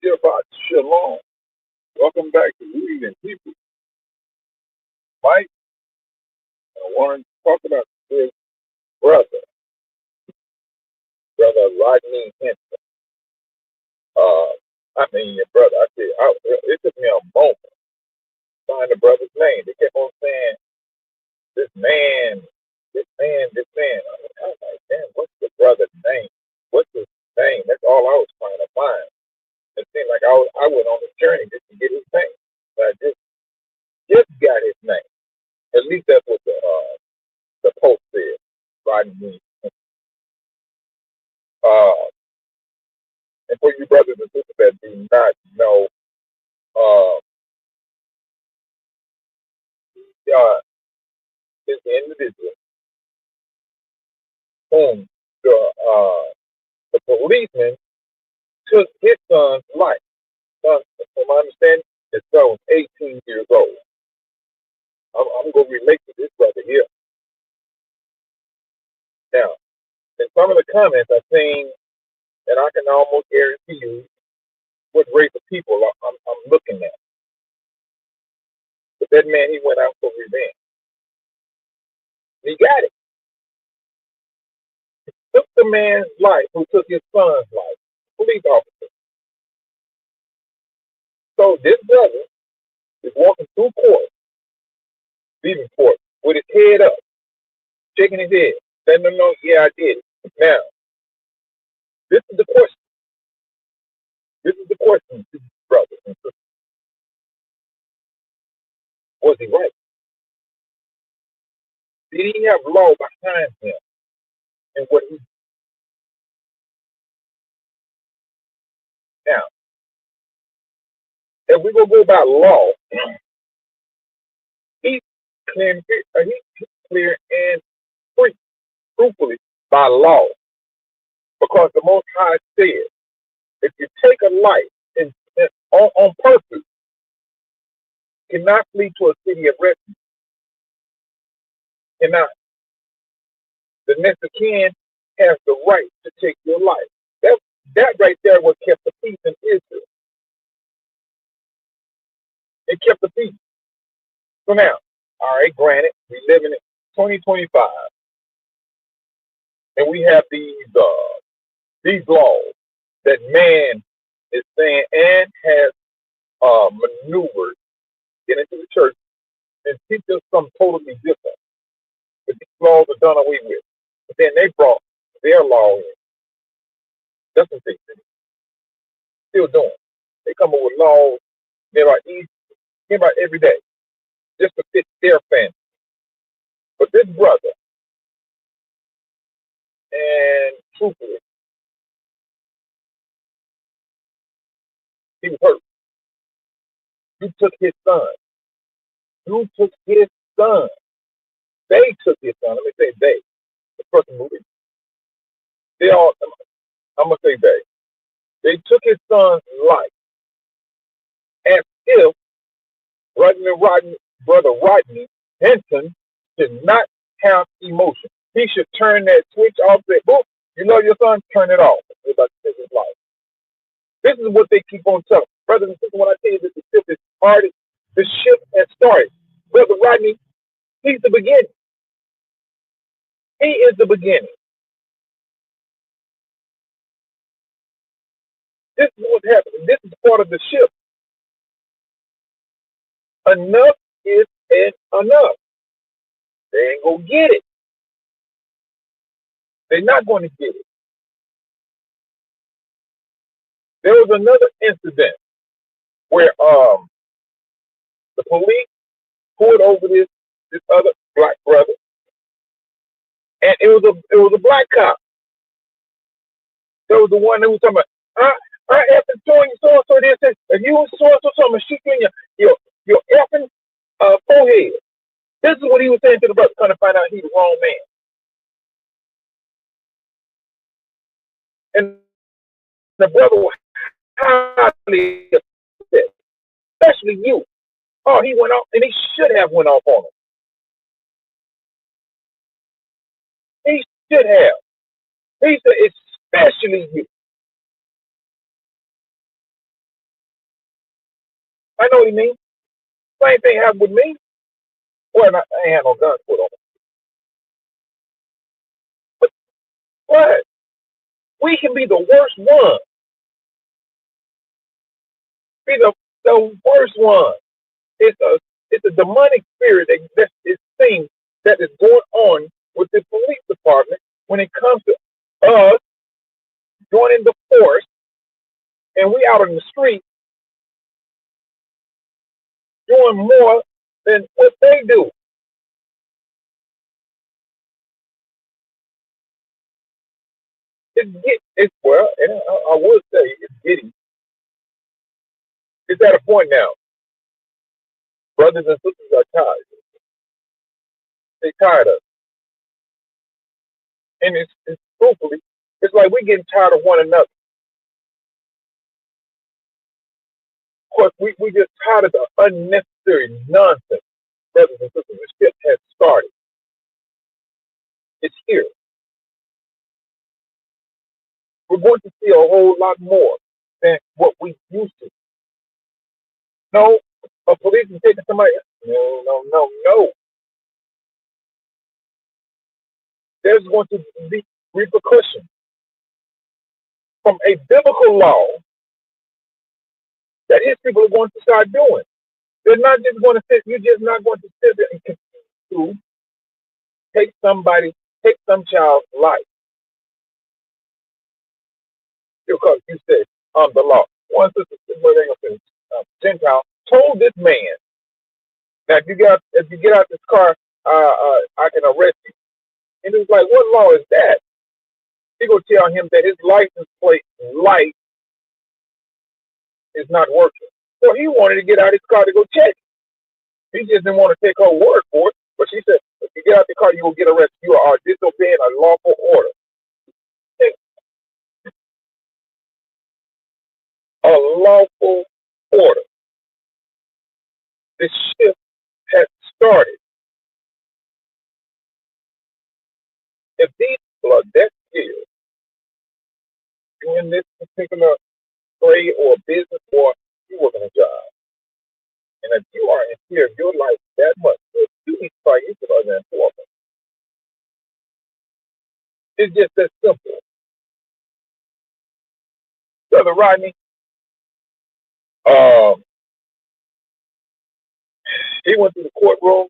Shabbat Shalom. Welcome back to Reading People. Mike, I want to talk about his brother, brother Rodney Hinton. I mean, your brother. It took me a moment to find the brother's name. They kept on saying, this man, this man, this man. I was like, man, what's the brother's name? What's his name? That's all I was trying to find. It seemed like I went on a journey just to get his name. But I just got his name. At least that's what the post said. Rodney. Uh, and for you brothers and sisters that do not know, uh, God is the individual whom the policeman took his son's life. From my understanding, his son was 18 years old. I'm going to relate to this brother here. Now, in some of the comments I've seen, and I can almost guarantee you what race of people I'm looking at. But that man, he went out for revenge. He got it. Took the man's life who took his son's life. Police officer. So this brother is walking through court, leaving court, with his head up, shaking his head, letting them know, yeah, I did it. Now, this is the question. This is the question, brother and sister. Was he right? Did he have law behind him and what he did? Now, if we're going to go by law, he's he's clear and free, truthfully, by law. Because the Most High said, if you take a life on purpose, cannot flee to a city of refuge. Cannot. The next of kin has the right to take your life. That right there what kept the peace in Israel. It kept the peace. So now, all right, granted, we live in 2025, and we have these laws that man is saying and has maneuvered get into the church and teach us something totally different. But these laws are done away with. But then they brought their law in. That's what they did. Still doing. They come up with laws about every day, just to fit their family. But this brother, and truthfully, he was hurt. You took his son. You took his son. They took his son. Let me say they. The person who they all. I'm gonna say they. They took his son's life as if brother Rodney Hinton did not have emotion. He should turn that switch off. Say, boom, you know your son, turn it off. You're about to take his life. This is what they keep on telling. Brothers and sisters, when I tell you that the ship is started, the ship has started. Brother Rodney, he's the beginning. He is the beginning. This is what's happening. This is part of the ship. Enough is enough. They ain't gonna get it. They're not going to get it. There was another incident where the police pulled over this other black brother, and it was a black cop. There was the one that was talking about, I effing showing you so and so this, and you was so and so something, shoot you in your effing forehead. This is what he was saying to the brother, trying to find out he's the wrong man. And the brother was highly upset, especially you. Oh, he went off, and he should have went off on him. He should have. He said, especially you. I know what he means. Same thing happened with me. Well, I ain't had no guns put on me. But what? We can be the worst one. Be the worst one. It's a demonic spirit that is thing that is going on with the police department when it comes to us joining the force and we out in the street doing more than what they do. It's well, and I would say it's getting. It's at a point now. Brothers and sisters are tired. They tired of it. And it's truthfully, it's like we're getting tired of one another. Of course, we just tired of the unnecessary nonsense. Brothers and sisters, the ship has started. It's here. We're going to see a whole lot more than what we used to. No, a police is taking somebody. No, no, no, no. There's going to be repercussions from a biblical law that his people are going to start doing. They're not just going to sit. You're just not going to sit there and continue to take some child's life because you said the law. One sister, Gentile, told this man that if you get out this car, I can arrest you. And he was like, what law is that? He gonna tell him that his license plate light is not working. So he wanted to get out his car to go check it. He just didn't want to take her word for it. But she said, if you get out the car, you will get arrested. You are disobeying a lawful order. A lawful order. The shift has started. If these people are that skilled doing this particular trade or business or you working a job, and if you are in fear of your life that much, you need to try you to other enforcement. It's just that simple. Brother Rodney, um, he went to the courtroom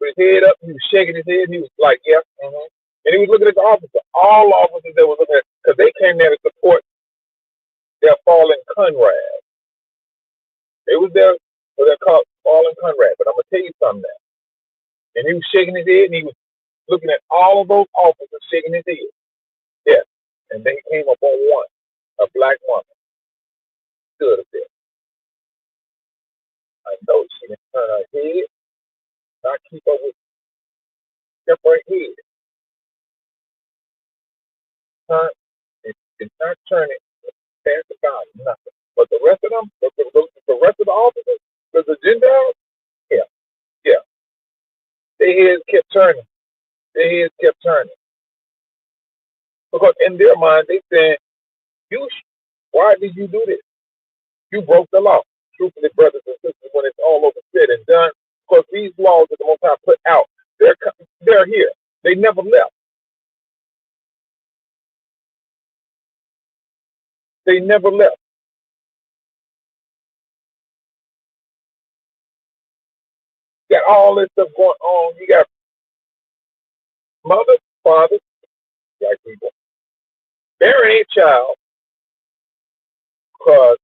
with his head up, he was shaking his head, and he was like, yeah, and he was looking at the officer. All officers that were looking at, because they came there to support their fallen comrade. They was there for their fallen comrade. But I'm gonna tell you something now. And he was shaking his head, and he was looking at all of those officers shaking his head. Yes. And then he came up on one, a black woman, stood up there. I know she didn't turn her head, not keep up with step her head. Turn, it's not turning past the body, nothing. But the rest of them, the rest of the officers, the Gentiles, yeah, yeah. Their heads kept turning. Their heads kept turning. Because in their mind, they said, why did you do this? You broke the law. Truthfully, brothers and sisters, when it's all over said and done, because these laws that the Most High put out, they're here. They never left. They never left. You got all this stuff going on. You got mothers, fathers, black people, burying a child because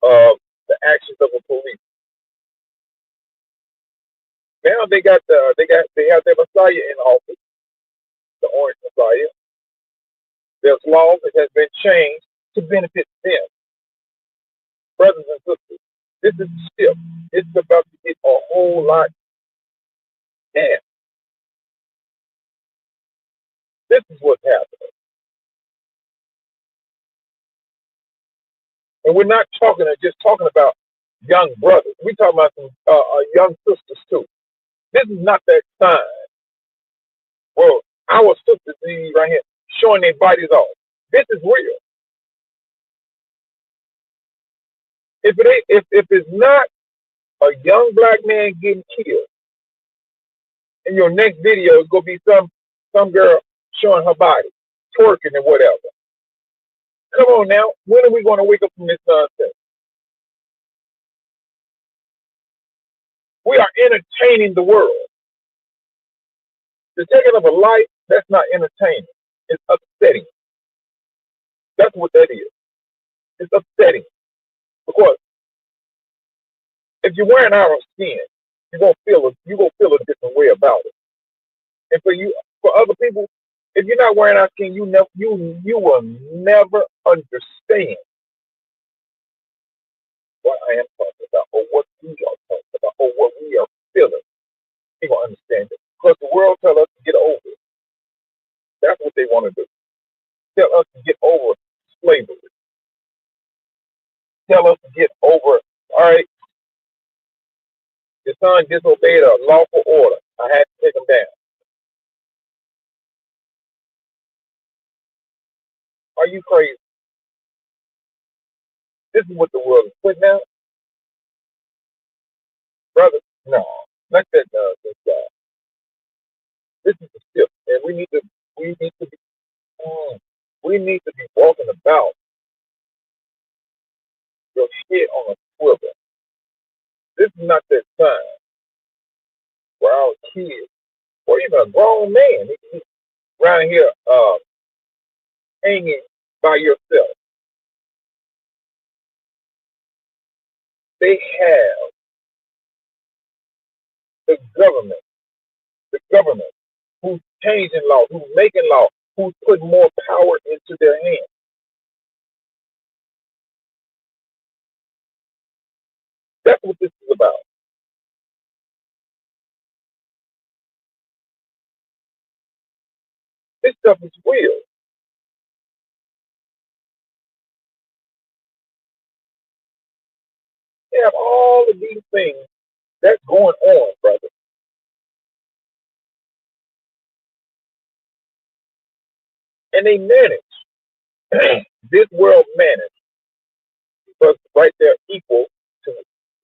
of the actions of the police. Now they have their Messiah in office, the Orange Messiah. There's laws that have been changed to benefit them. Brothers and sisters, this is the shift. It's about to get a whole lot down. This is what's happening. And we're not just talking about young brothers. We're talking about some young sisters too. This is not that sign. Well, our sisters right here showing their bodies off. This is real. If it's not a young black man getting killed, in your next video is gonna be some girl showing her body, twerking and whatever. Come on now, when are we gonna wake up from this nonsense? We are entertaining the world. The taking of a life, that's not entertaining. It's upsetting. That's what that is. It's upsetting. Because if you're wearing our skin, you're gonna feel a different way about it. And for other people, if you're not wearing our skin, you will never understand what I am talking about, or what we are talking about, or what we are feeling. You will understand it. Because the world tells us to get over it. That's what they want to do. Tell us to get over slavery. Tell us to get over, all right, your son disobeyed a lawful order. I had to take him down. Are you crazy? This is what the world is putting out. Brother, no. Let that nonsense go. This is the shift. And we need to be walking about your shit on a swivel. This is not that time where our kids, or even a grown man, around here hanging by yourself. They have the government who's changing law, who's making law, who's putting more power into their hands. That's what this is about. This stuff is real. They have all of these things that's going on, brother. And they manage. This world managed because right there equal to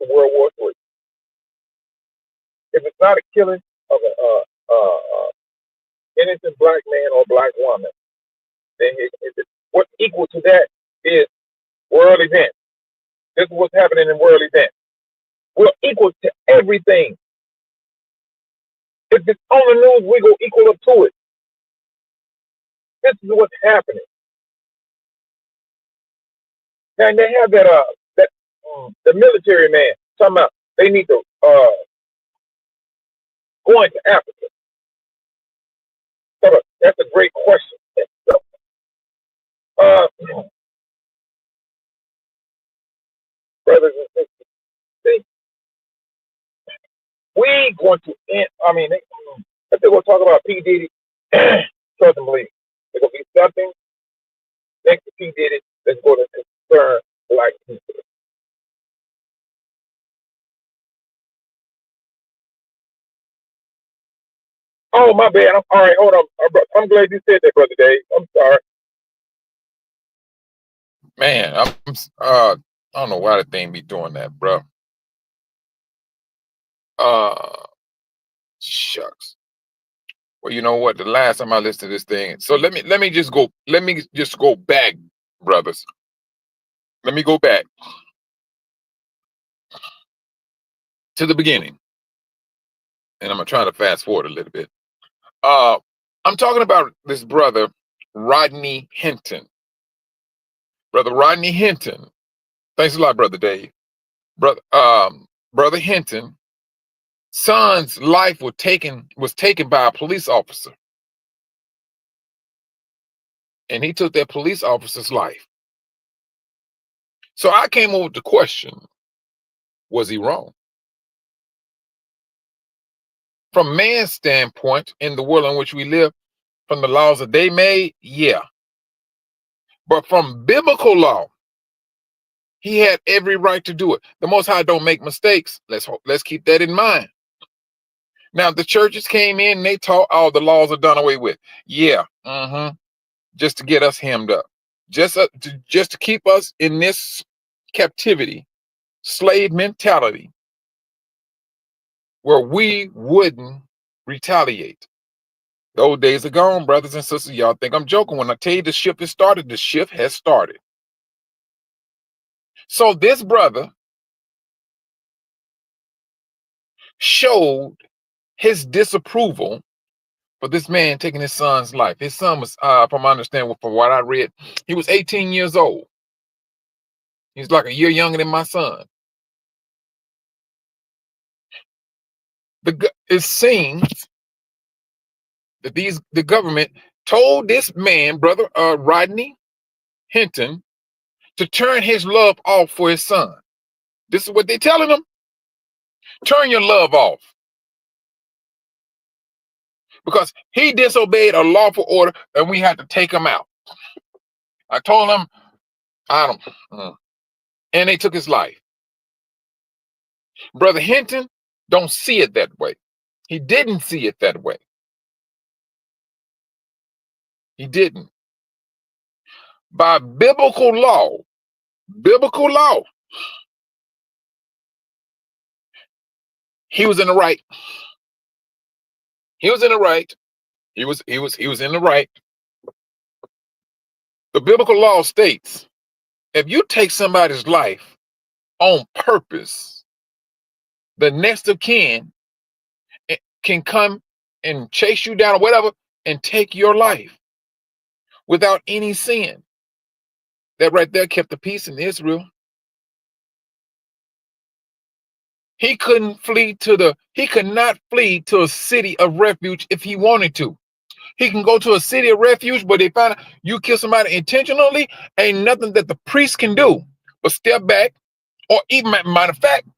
World War III. If it's not a killing of an innocent black man or black woman, then what's equal to that is world events. This is what's happening in world events. We're equal to everything. If it's on the news, we go equal up to it. This is what's happening. Now they have the military man talking about they need to go into Africa. So that's a great question. Brothers and sisters, see, we going to end. I mean, if they will talk about P Diddy, trust and believe. There's gonna be something next to P Diddy that's going to concern black people. Oh, my bad. All right, hold on. I'm glad you said that, Brother Dave. I'm sorry. Man, I don't know why the thing be doing that, bro. Shucks. Well, you know what? The last time I listened to this thing, so let me just go back, brothers. Let me go back to the beginning, and I'm gonna try to fast forward a little bit. I'm talking about this brother, Rodney Hinton. Brother Rodney Hinton. Thanks a lot, Brother Dave. Brother Hinton, son's life was taken by a police officer. And he took that police officer's life. So I came up with the question, was he wrong? From man's standpoint, in the world in which we live, from the laws that they made, yeah. But from biblical law, he had every right to do it. The Most High don't make mistakes. Let's keep that in mind. Now, the churches came in and they taught all the laws are done away with. Yeah, just to get us hemmed up. Just to keep us in this captivity slave mentality where we wouldn't retaliate. Those days are gone, brothers and sisters. Y'all think I'm joking when I tell you the shift has started. The shift has started. So this brother showed his disapproval for this man taking his son's life. His son was, from my understanding, from what I read, he was 18 years old. He's like a year younger than my son. It seems that the government told this man, brother Rodney Hinton, to turn his love off for his son. This is what they're telling him. Turn your love off. Because he disobeyed a lawful order and we had to take him out. I told him, I don't, and they took his life. Brother Hinton don't see it that way. He didn't see it that way. He didn't. By biblical law, he was in the right. He was in the right. He was in the right. The biblical law states, if you take somebody's life on purpose, the next of kin can come and chase you down or whatever and take your life without any sin. That right there kept the peace in Israel. He could not flee to a city of refuge if he wanted to. He can go to a city of refuge, but they find out you kill somebody intentionally, ain't nothing that the priest can do but step back, or even, matter of fact,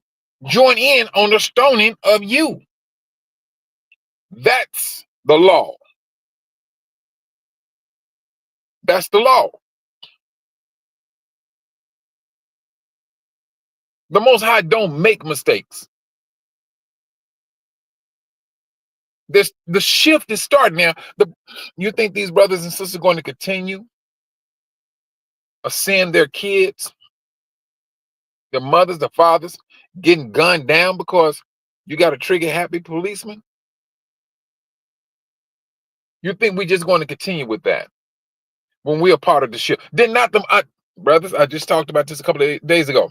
join in on the stoning of you. That's the law. That's the law. The Most High don't make mistakes. The shift is starting now. You think these brothers and sisters are going to continue to send their kids, their mothers, their fathers, getting gunned down because you got a trigger-happy policeman? You think we're just going to continue with that when we're a part of the shift? Then not them, brothers. I just talked about this a couple of days ago.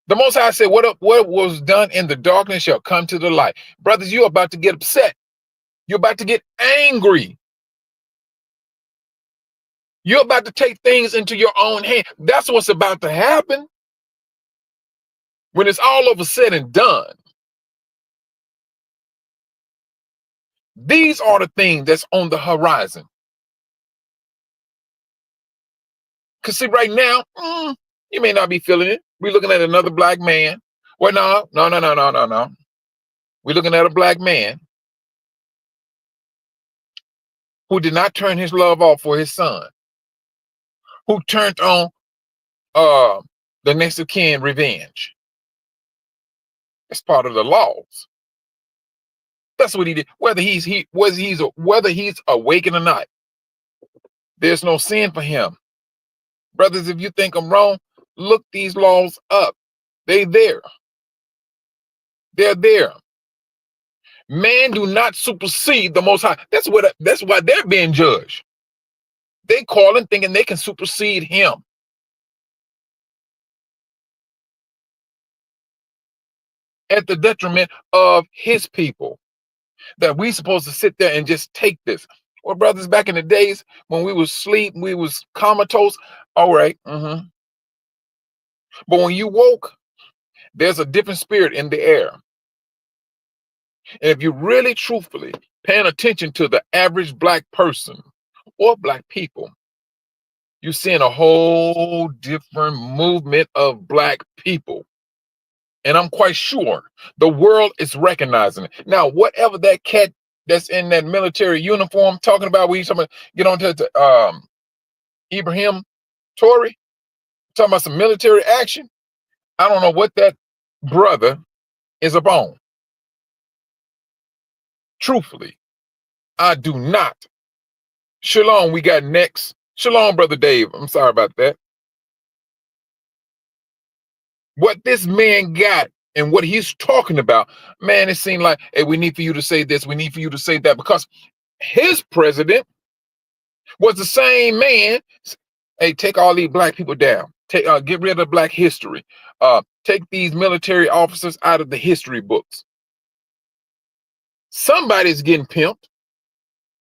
The Most High said, what was done in the darkness shall come to the light. Brothers, you're about to get upset. You're about to get angry. You're about to take things into your own hand. That's what's about to happen when it's all over said and done. These are the things that's on the horizon. Because see, right now, you may not be feeling it. We're looking at another black man. Well, no. We're looking at a black man who did not turn his love off for his son, who turned on the next of kin revenge. It's part of the laws. That's what he did. Whether he's awakened or not, there's no sin for him. Brothers, if you think I'm wrong, look these laws up. They're there. They're there. Man do not supersede the Most High. That's why they're being judged. They calling thinking they can supersede him. At the detriment of his people. That we supposed to sit there and just take this. Well, brothers, back in the days when we was asleep, we was comatose. All right. But when you woke, there's a different spirit in the air. And if you really truthfully paying attention to the average black person or black people, you're seeing a whole different movement of black people. And I'm quite sure the world is recognizing it. Now, whatever that cat that's in that military uniform talking about, we talking about, get on to Ibrahim Tory, talking about some military action. I don't know what that brother is upon. Truthfully, I do not. Shalom, we got next. Shalom, Brother Dave. I'm sorry about that. What this man got and what he's talking about, man, it seemed like, hey, we need for you to say this, we need for you to say that, because his president was the same man. Hey, take all these black people down. Get rid of black history. Take these military officers out of the history books. Somebody's getting pimped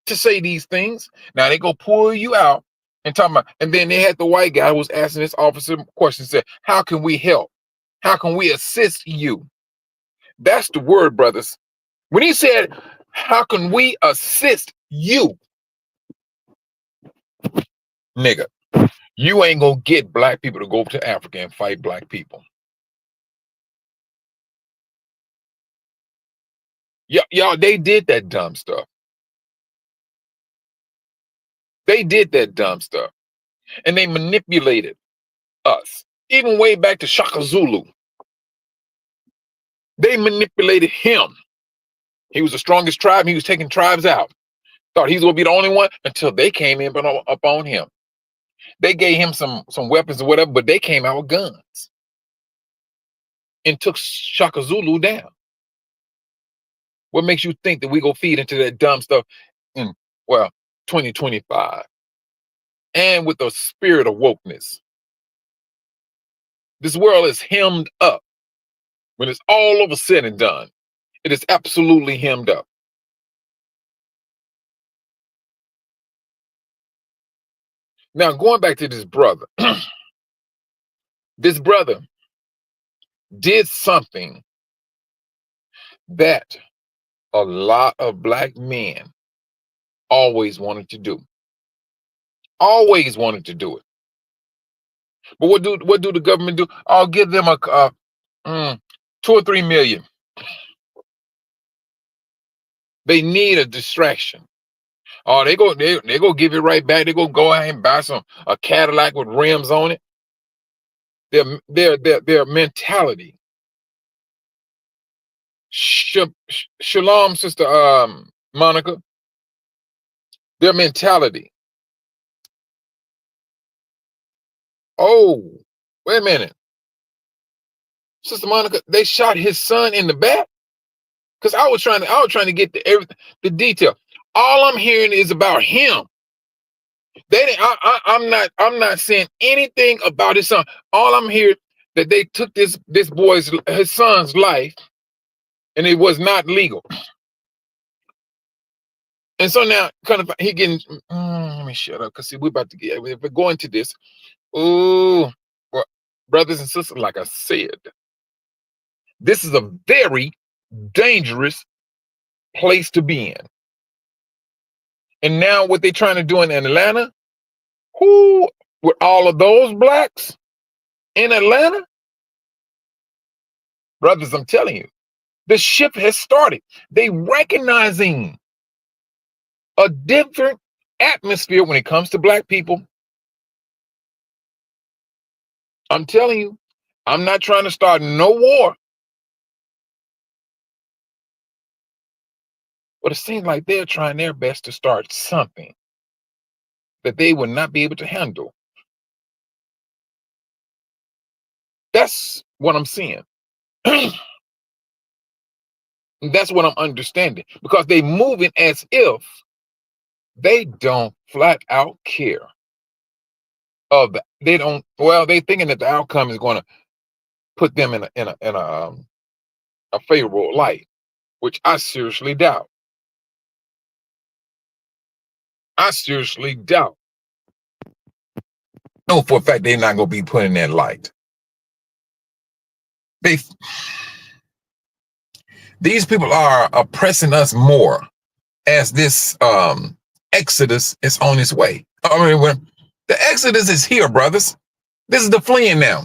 to say these things. Now they go pull you out and talk about, and then they had the white guy who was asking this officer questions, said, how can we help? How can we assist you? That's the word, brothers. When he said, how can we assist you? Nigga, you ain't gonna get black people to go to Africa and fight black people. Y'all, they did that dumb stuff. They did that dumb stuff. And they manipulated us. Even way back to Shaka Zulu. They manipulated him. He was the strongest tribe. He was taking tribes out. Thought he was going to be the only one until they came in up on him. They gave him some weapons or whatever, but they came out with guns and took Shaka Zulu down. What makes you think that we go feed into that dumb stuff in, 2025? And with the spirit of wokeness. This world is hemmed up. When it's all over said and done, it is absolutely hemmed up. Now, going back to this brother, this brother did something that a lot of black men always wanted to do. Always wanted to do it. But what do the government do? I'll give them a 2 or 3 million. They need a distraction. Oh, they go give it right back. They go ahead and buy a Cadillac with rims on it. Their mentality. Shalom, Sister Monica. Their mentality. Oh, wait a minute. Sister Monica, they shot his son in the back? Because I was trying to get the detail. All I'm hearing is about him. I'm not saying anything about his son. All I'm hearing that they took his son's life, and it was not legal. And so now, kind of, he getting. Let me shut up, because see, we're about to get. If we're going to this, well, brothers and sisters, like I said, this is a very dangerous place to be in. And now what they're trying to do in Atlanta, with all of those blacks in Atlanta, brothers, I'm telling you, the ship has started. They recognizing a different atmosphere when it comes to black people. I'm telling you, I'm not trying to start no war. But it seems like they're trying their best to start something that they will not be able to handle. That's what I'm seeing. That's what I'm understanding. Because they moving as if they don't flat out care. They thinking that the outcome is going to put them in a favorable light, which I seriously doubt. I seriously doubt. No, for a fact, they're not going to be put in that light. These people are oppressing us more as this exodus is on its way. The exodus is here, brothers. This is the fleeing now.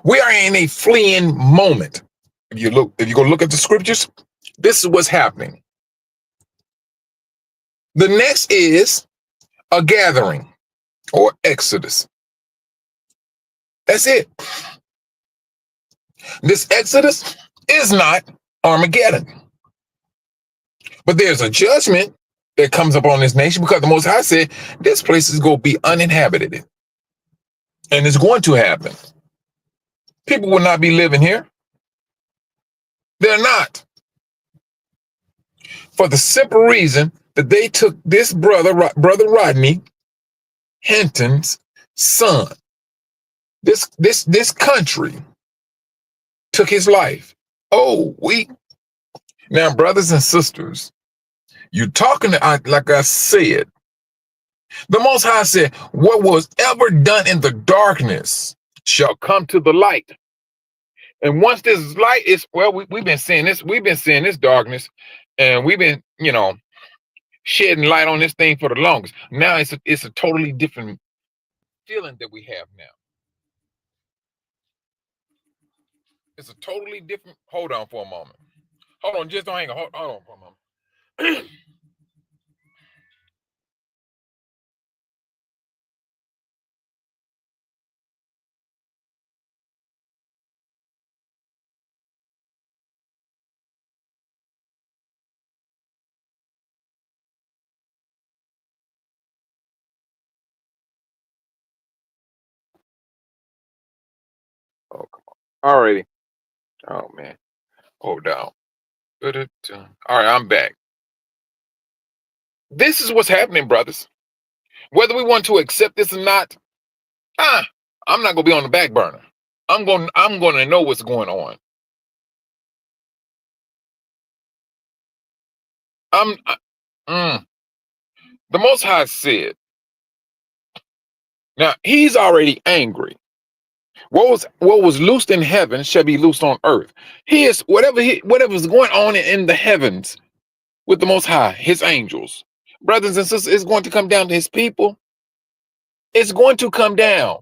We are in a fleeing moment. If you go look at the scriptures, this is what's happening. The next is a gathering or exodus. That's it. This exodus is not Armageddon. But there's a judgment that comes upon this nation, because the Most High said this place is going to be uninhabited. And it's going to happen. people will not be living here. They're not. For the simple reason that they took this brother Rodney, Hinton's son. This country took his life. Oh, now, brothers and sisters, you talking to, like I said, the Most High said, what was ever done in the darkness shall come to the light. And once this light is, well, we've been seeing this darkness, and we've been, shedding light on this thing for the longest. Now it's a totally different feeling that we have now. It's a totally different. Hold on for a moment. Hold on, just don't hang on. Hold on for a moment. Oh, come on. Alrighty. Oh man. Hold down. All right, I'm back. This is what's happening, brothers. Whether we want to accept this or not, I'm not gonna be on the back burner. I'm gonna know what's going on. The Most High said. Now he's already angry. What was loosed in heaven shall be loosed on earth. He is whatever's going on in the heavens with the Most High, his angels, brothers and sisters, it's going to come down to his people. It's going to come down.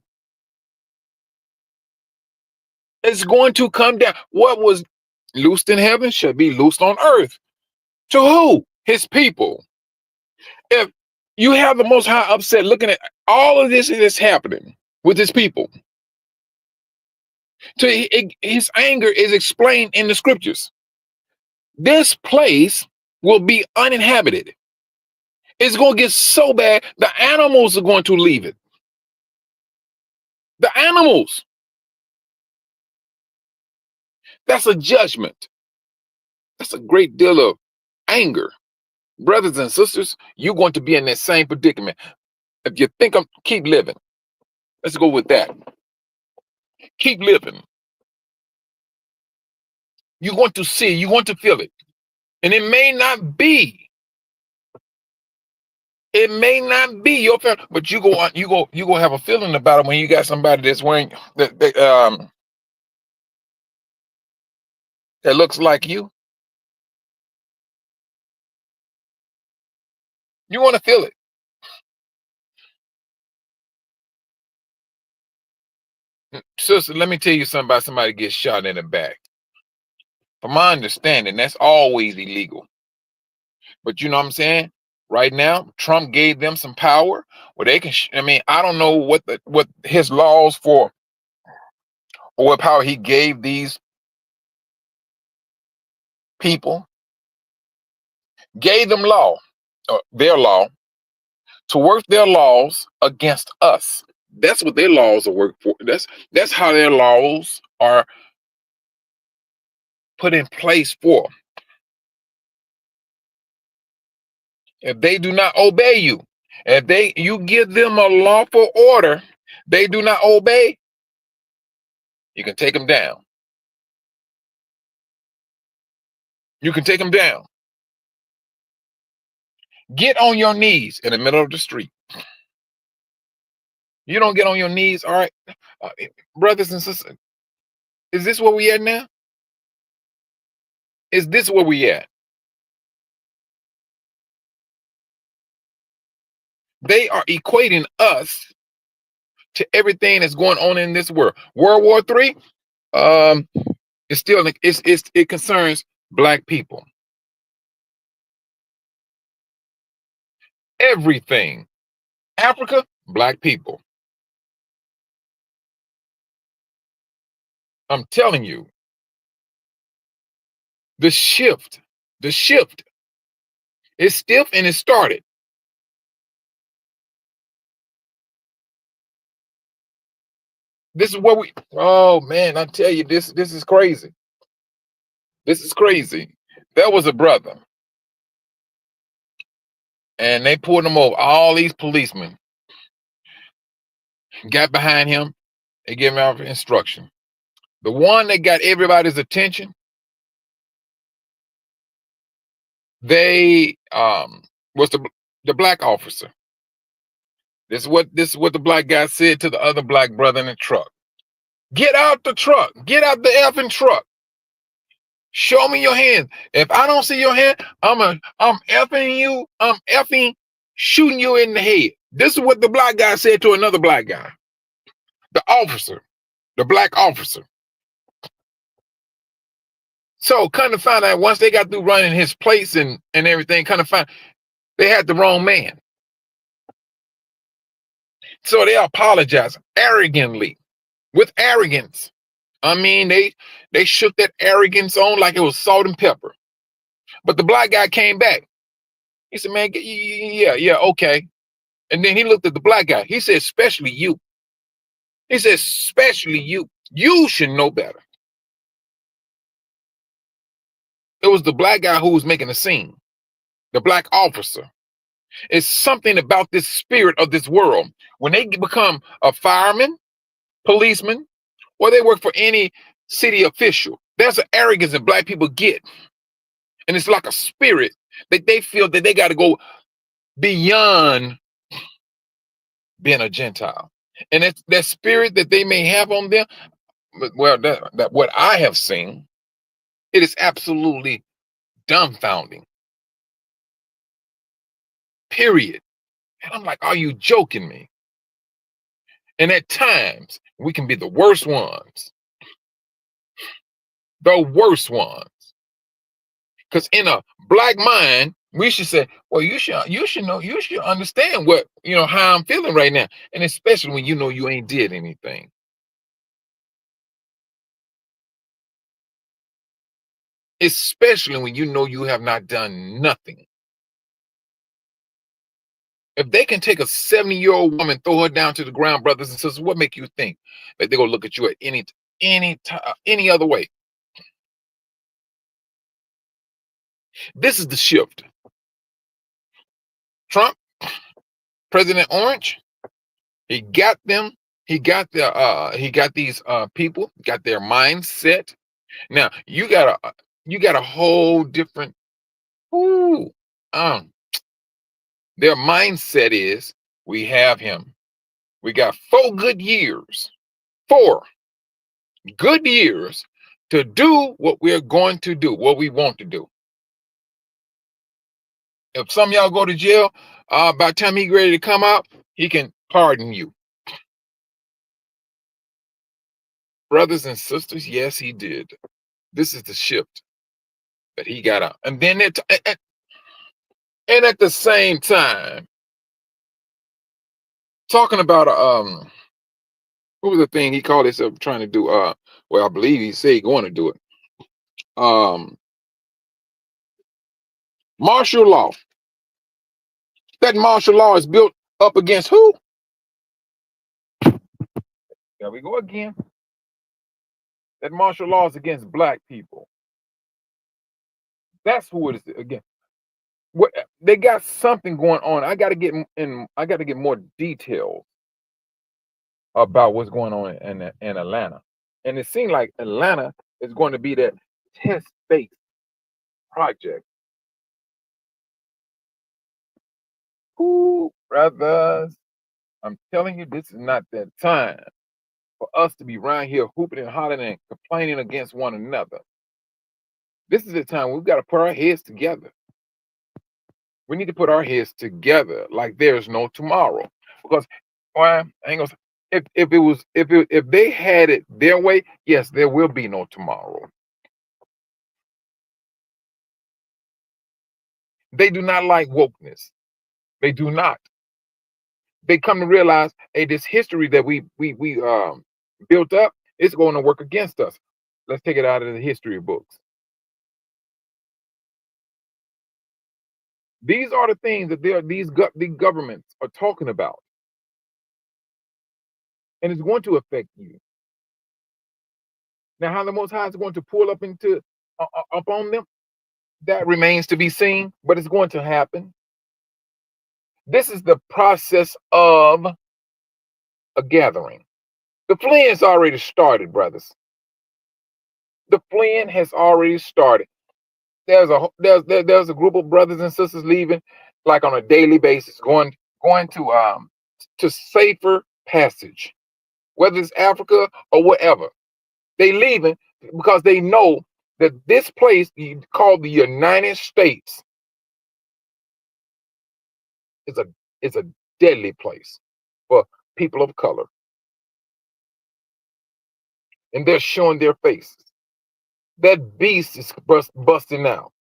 It's going to come down. What was loosed in heaven shall be loosed on earth. To who? His people. If you have the Most High upset looking at all of this that's happening with his people, so his anger is explained in the scriptures. This place will be uninhabited. It's going to get so bad, the animals are going to leave it. The animals. That's a judgment. That's a great deal of anger. Brothers and sisters, you're going to be in that same predicament. If you think keep living. Let's go with that. Keep living. You're going to see, you're going to feel it. And it may not be your family, but you go have a feeling about it when you got somebody that's wearing that looks like you. You want to feel it. Sister, let me tell you something about somebody gets shot in the back. From my understanding, that's always illegal. But you know what I'm saying? Right now, Trump gave them some power where they can. I don't know what his laws for, or what power he gave these people. Gave them their law, to work their laws against us. That's what their laws are work for. That's how their laws are put in place for. If they do not obey you, if you give them a lawful order, they do not obey, you can take them down. You can take them down. Get on your knees in the middle of the street. You don't get on your knees, all right? Brothers and sisters, is this where we at now? Is this where we at? They are equating us to everything that's going on in this world. World War III, it's still it concerns Black people. Everything. Africa, Black people. I'm telling you, the shift is stiff and it started. This is what we. Oh man, I tell you, this is crazy. This is crazy. There was a brother, and they pulled him over. All these policemen got behind him. They gave him out instruction. The one that got everybody's attention, they was the black officer. This is what the black guy said to the other black brother in the truck. Get out the truck. Get out the effing truck. Show me your hands. If I don't see your hand, I'm effing you. I'm effing shooting you in the head. This is what the black guy said to another black guy. The officer, the black officer. So kind of find out once they got through running his place and everything, kind of find they had the wrong man. So they apologized arrogantly, with arrogance. I mean, they shook that arrogance on like it was salt and pepper. But the black guy came back. He said, man, yeah, okay. And then he looked at the black guy. He said, especially you. He said, especially you. You should know better. It was the black guy who was making the scene, the black officer. It's something about this spirit of this world. When they become a fireman, policeman, or they work for any city official, there's an arrogance that black people get. And it's like a spirit that they feel that they got to go beyond being a Gentile. And it's that spirit that they may have on them. Well, that what I have seen, it is absolutely dumbfounding. Period. And I'm like, are you joking me? And at times, we can be the worst ones. The worst ones. Because in a black mind, we should say, well, you should know, you should understand what, how I'm feeling right now. And especially when you know you ain't did anything. Especially when you know you have not done nothing. If they can take a 70-year-old woman, throw her down to the ground, brothers and sisters, what make you think that they're gonna look at you at any other way? This is the shift. Trump, President Orange, he got them. He got these people, got their mindset. Now you got a whole different. Ooh, their mindset is we have him. We got 4 good years. 4 good years to do what we're going to do, what we want to do. If some of y'all go to jail, by the time he's ready to come out, he can pardon you. Brothers and sisters, yes, he did. This is the shift that he got out. And then and at the same time, talking about what was the thing he called himself trying to do? Well, I believe he said he's going to do it. Martial law. That martial law is built up against who? There we go again. That martial law is against black people. That's who it is again. What they got something going on. I got to get more details about what's going on in Atlanta. And it seems like Atlanta is going to be that test-based project. Ooh, brothers, I'm telling you, this is not that time for us to be around here hooping and hollering and complaining against one another. This is the time we've got to put our heads together. We need to put our heads together like there's no tomorrow. Because I ain't gonna say, if they had it their way, yes, there will be no tomorrow. They do not like wokeness. They do not. They come to realize, hey, this history that we built up is going to work against us. Let's take it out of the history books. These are the things that these governments are talking about. And it's going to affect you. Now, how the Most High is going to pull up into up on them, that remains to be seen, but it's going to happen. This is the process of a gathering. The fleeing has already started, brothers. The fleeing has already started. There's a group of brothers and sisters leaving like on a daily basis, going to safer passage, whether it's Africa or whatever. They leaving because they know that this place called the United States is a deadly place for people of color, and they're showing their faces. That beast is busting out.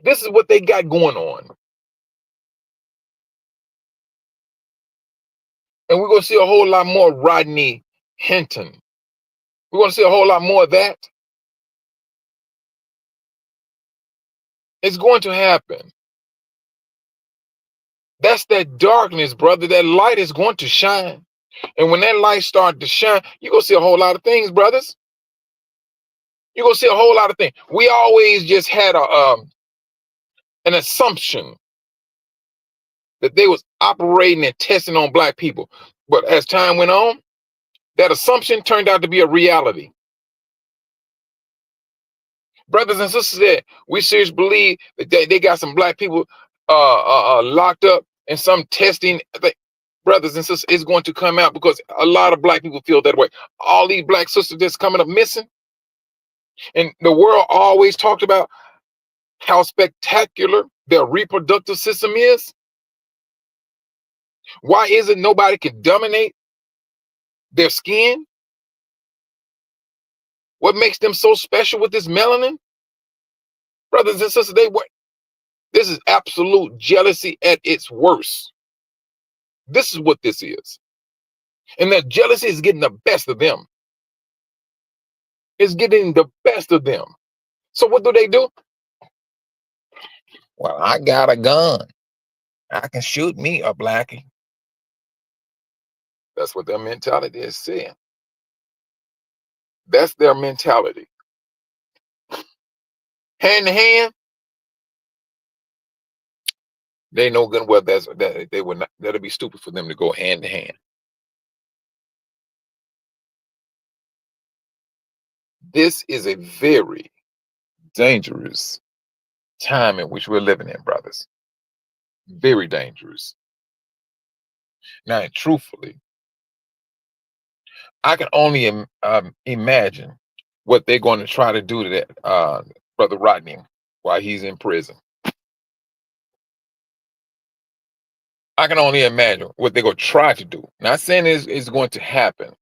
This is what they got going on, and we're gonna see a whole lot more Rodney Hinton. We're gonna see a whole lot more of that. It's going to happen. That's that darkness, brother. That light is going to shine. And when that light starts to shine, you're going to see a whole lot of things, brothers. You're going to see a whole lot of things. We always just had an assumption that they was operating and testing on black people. But as time went on, that assumption turned out to be a reality. Brothers and sisters, that we seriously believe that they got some black people locked up and some testing. Brothers and sisters, it's going to come out because a lot of black people feel that way. All these black sisters that's coming up missing, and the world always talked about how spectacular their reproductive system is. Why is it nobody can dominate their skin? What makes them so special with this melanin? Brothers and sisters, this is absolute jealousy at its worst. This is what this is. And that jealousy is getting the best of them. It's getting the best of them. So what do? Well, I got a gun. I can shoot me a blackie. That's what their mentality is saying. That's their mentality. Hand to hand, they know good and well that they would not. That'd be stupid for them to go hand to hand. This is a very dangerous time in which we're living in, brothers. Very dangerous. Now, truthfully, I can only imagine what they're going to try to do to that brother Rodney while he's in prison. I can only imagine what they're going to try to do. Not saying it's going to happen,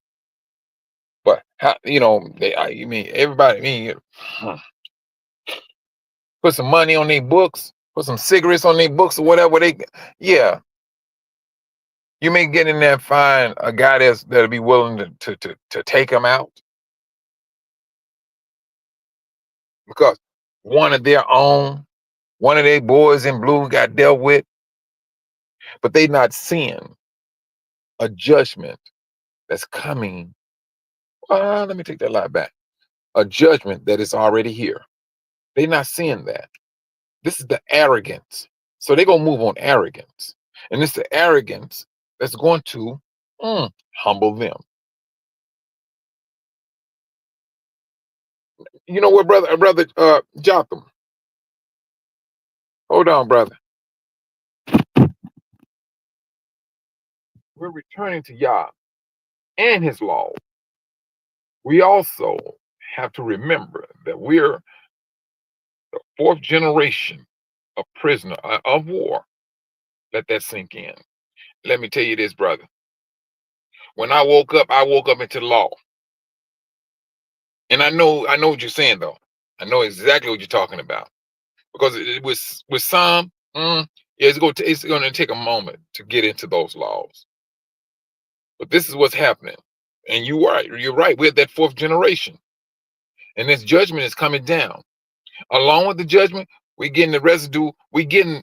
but how, everybody, put some money on their books, put some cigarettes on their books or whatever yeah. You may get in there and find a guy that'll be willing to take them out. Because one of their own, one of their boys in blue got dealt with, but they not seeing a judgment that's coming. Let me take that lie back. A judgment that is already here. They're not seeing that. This is the arrogance. So they're going to move on arrogance. And it's the arrogance that's going to humble them. You know what, brother Jotham? Hold on, brother. We're returning to Yah and his law. We also have to remember that we're the fourth generation of prisoner of war. Let that sink in. Let me tell you this, brother. When I woke up into the law. And I know what you're saying, though. I know exactly what you're talking about. Because it was with some, it's going to take a moment to get into those laws. But this is what's happening. And you're right. We're that fourth generation. And this judgment is coming down. Along with the judgment, we're getting the residue. We're getting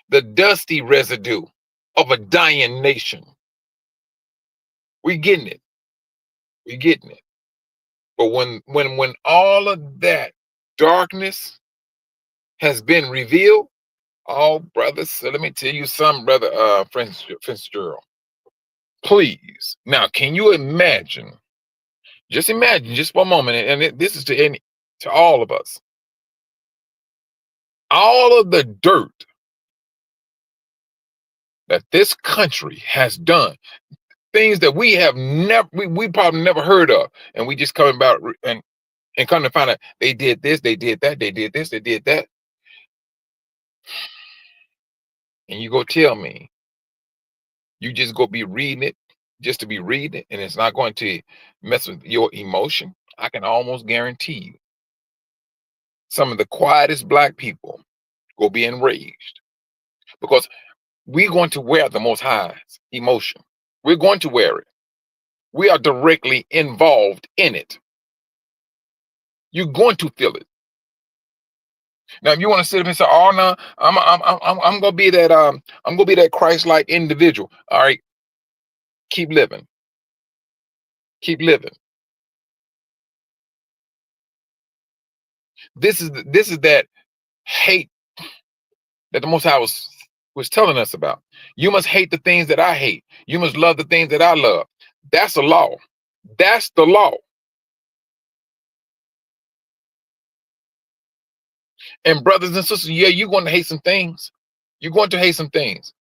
the dusty residue of a dying nation. We getting it. We getting it. But when all of that darkness has been revealed, oh, brothers, so let me tell you something, brother, Fitzgerald. Please. Now, can you imagine? Just imagine, just for a moment, and this is to all of us. All of the dirt that this country has done, things that we have never, we probably never heard of, and we just coming about and come to find out they did this, they did that, they did this, they did that, and you go tell me you just go be reading it just to be reading it, and it's not going to mess with your emotion. I can almost guarantee you, some of the quietest black people go be enraged because we're going to wear the Most High's emotion. We're going to wear it. We are directly involved in it. You're going to feel it. Now, if you want to sit up and say, "Oh no, I'm gonna be that I'm gonna be that Christ-like individual," all right, keep living, keep living. This is that hate that the Most High was telling us about. You must hate the things that I hate. You must love the things that I love. That's the law. That's the law. And brothers and sisters, yeah, you're going to hate some things. You're going to hate some things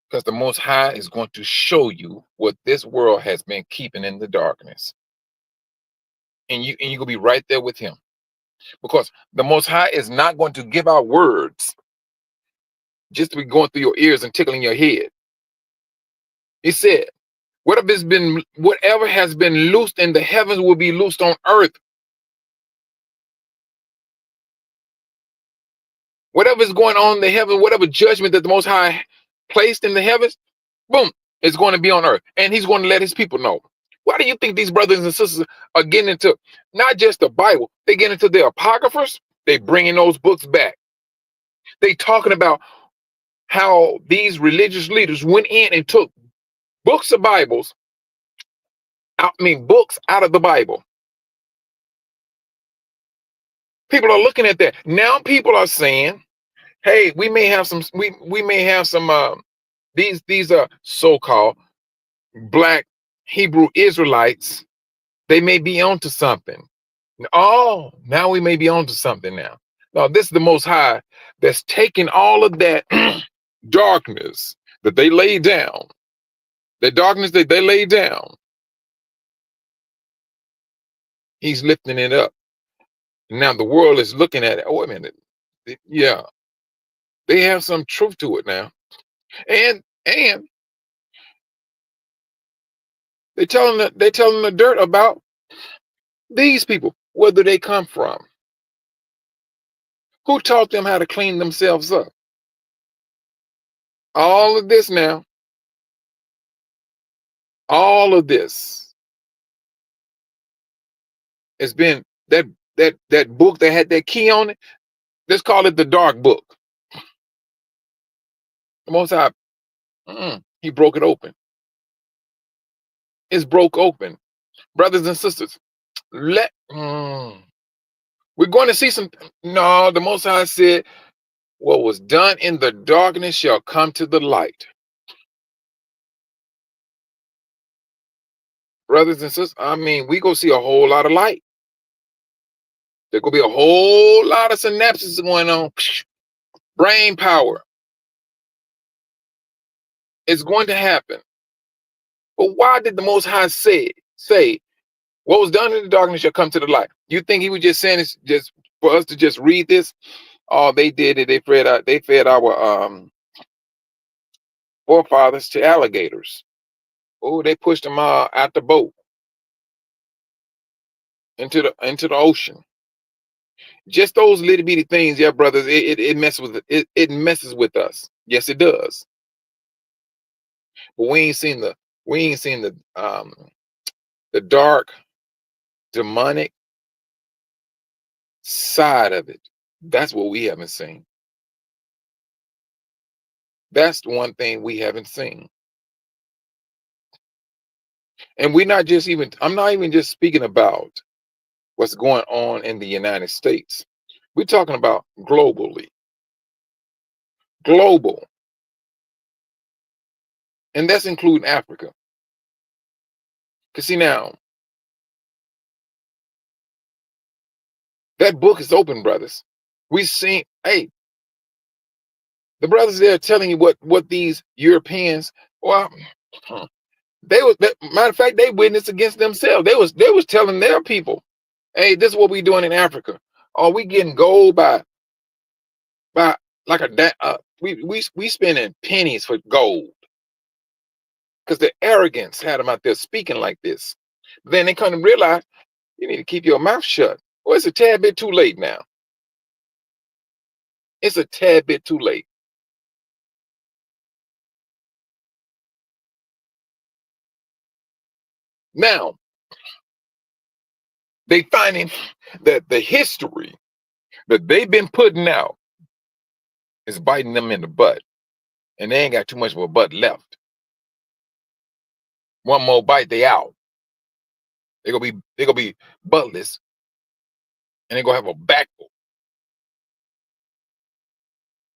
because the Most High is going to show you what this world has been keeping in the darkness, and you're gonna be right there with Him because the Most High is not going to give out words just to be going through your ears and tickling your head. He said, whatever has been loosed in the heavens will be loosed on earth. Whatever is going on in the heavens, whatever judgment that the Most High placed in the heavens, boom, it's going to be on earth. And He's going to let His people know. Why do you think these brothers and sisters are getting into not just the Bible, they get into the apocryphers? They bringing those books back. They talking about how these religious leaders went in and took books of Bibles, books out of the Bible. People are looking at that. Now people are saying, hey, we may have some these so-called black Hebrew Israelites, they may be onto something. Oh, now we may be onto something now. Now, this is the Most High that's taking all of that darkness that they laid down, the darkness that they laid down. He's lifting it up. Now the world is looking at it. Oh, wait a minute. Yeah, they have some truth to it now. And they're telling the dirt about these people, where do they come from? Who taught them how to clean themselves up? All of this now, all of this has been that book that had that key on it. Let's call it the dark book. The Most High, He broke it open. It's broke open, brothers and sisters. We're going to see some. No, the Most High said, "What was done in the darkness shall come to the light." Brothers and sisters, we go see a whole lot of light. There gonna be a whole lot of synapses going on. Brain power. It's going to happen. But why did the Most High say what was done in the darkness shall come to the light? You think He was just saying this just for us to just read this? Oh, they did it. They fed our forefathers to alligators. Oh, they pushed them out the boat into the ocean. Just those little bitty things, yeah, brothers. It messes with it messes with us. Yes, it does. But we ain't seen the dark, demonic side of it. That's what we haven't seen. That's the one thing we haven't seen. And I'm not even just speaking about what's going on in the United States. We're talking about globally, global, and that's including Africa. Because see now, that book is open, brothers. We seen, hey, the brothers there telling you what these Europeans, well, matter of fact, they witnessed against themselves. They was telling their people, hey, this is what we doing in Africa. Oh, we getting gold by like we spending pennies for gold because the arrogance had them out there speaking like this. Then they come to realize you need to keep your mouth shut. Well, it's a tad bit too late now. It's a tad bit too late. Now, they finding that the history that they've been putting out is biting them in the butt. And they ain't got too much of a butt left. One more bite, they out. They're gonna be buttless and they're gonna have a backbone.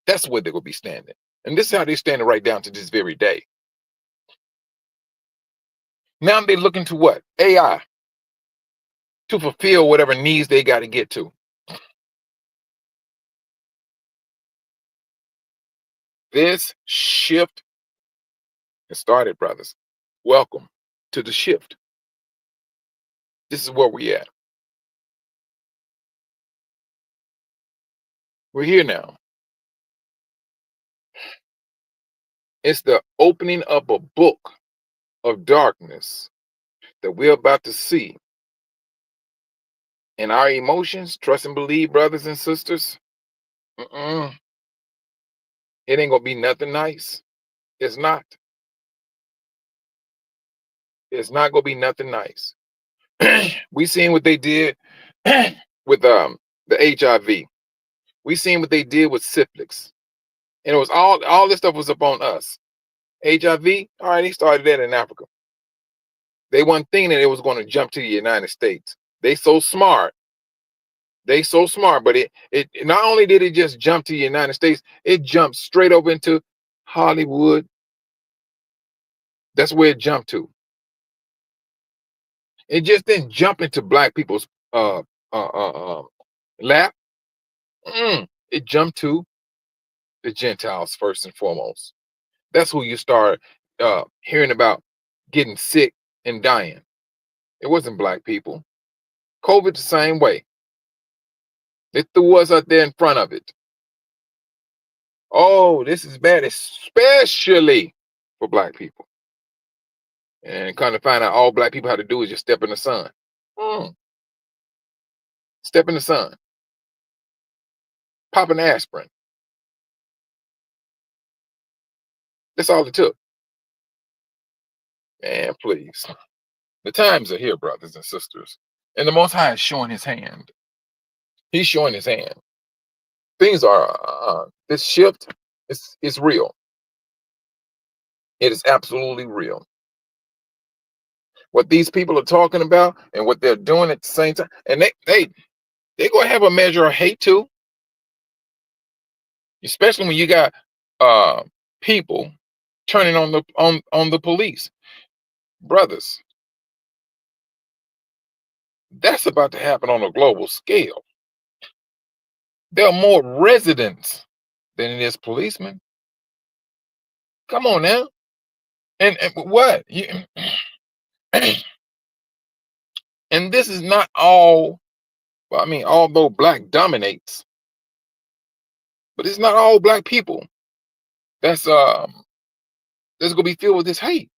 That's where they're gonna be standing. And this is how they're standing right down to this very day. Now they're looking to what? AI to fulfill whatever needs they got to get to. This shift has started, brothers. Welcome to the shift. This is where we at. We're here now. It's the opening up a book of darkness that we're about to see in our emotions. Trust and believe, brothers and sisters. It ain't gonna be nothing nice. It's not. It's not gonna be nothing nice. We seen what they did with the HIV. We seen what they did with syphilis. And it was all this stuff was upon us. HIV, all right, they started that in Africa. They weren't thinking that it was going to jump to the United States. They so smart. But it not only did it just jump to the United States, it jumped straight over into Hollywood. That's where it jumped to. It just didn't jump into black people's lap. It jumped to the Gentiles first and foremost. That's who you start hearing about getting sick and dying. It wasn't black people. COVID the same way. They threw us out there in front of it. Oh, this is bad, especially for black people. And kind of find out all black people have to do is just step in the sun. Step in the sun. Pop an aspirin. That's all it took. Man, please. The times are here, brothers and sisters. And the Most High is showing his hand. He's showing his hand. Things are, this shift is real. It is absolutely real. What these people are talking about and what they're doing at the same time, and they're gonna have a measure of hate too, especially when you got people turning on the police, brothers. That's about to happen on a global scale. There are more residents than it is policemen. Come on now, and what? And this is not all. Well, I mean, although black dominates, but it's not all black people that's gonna be filled with this hate.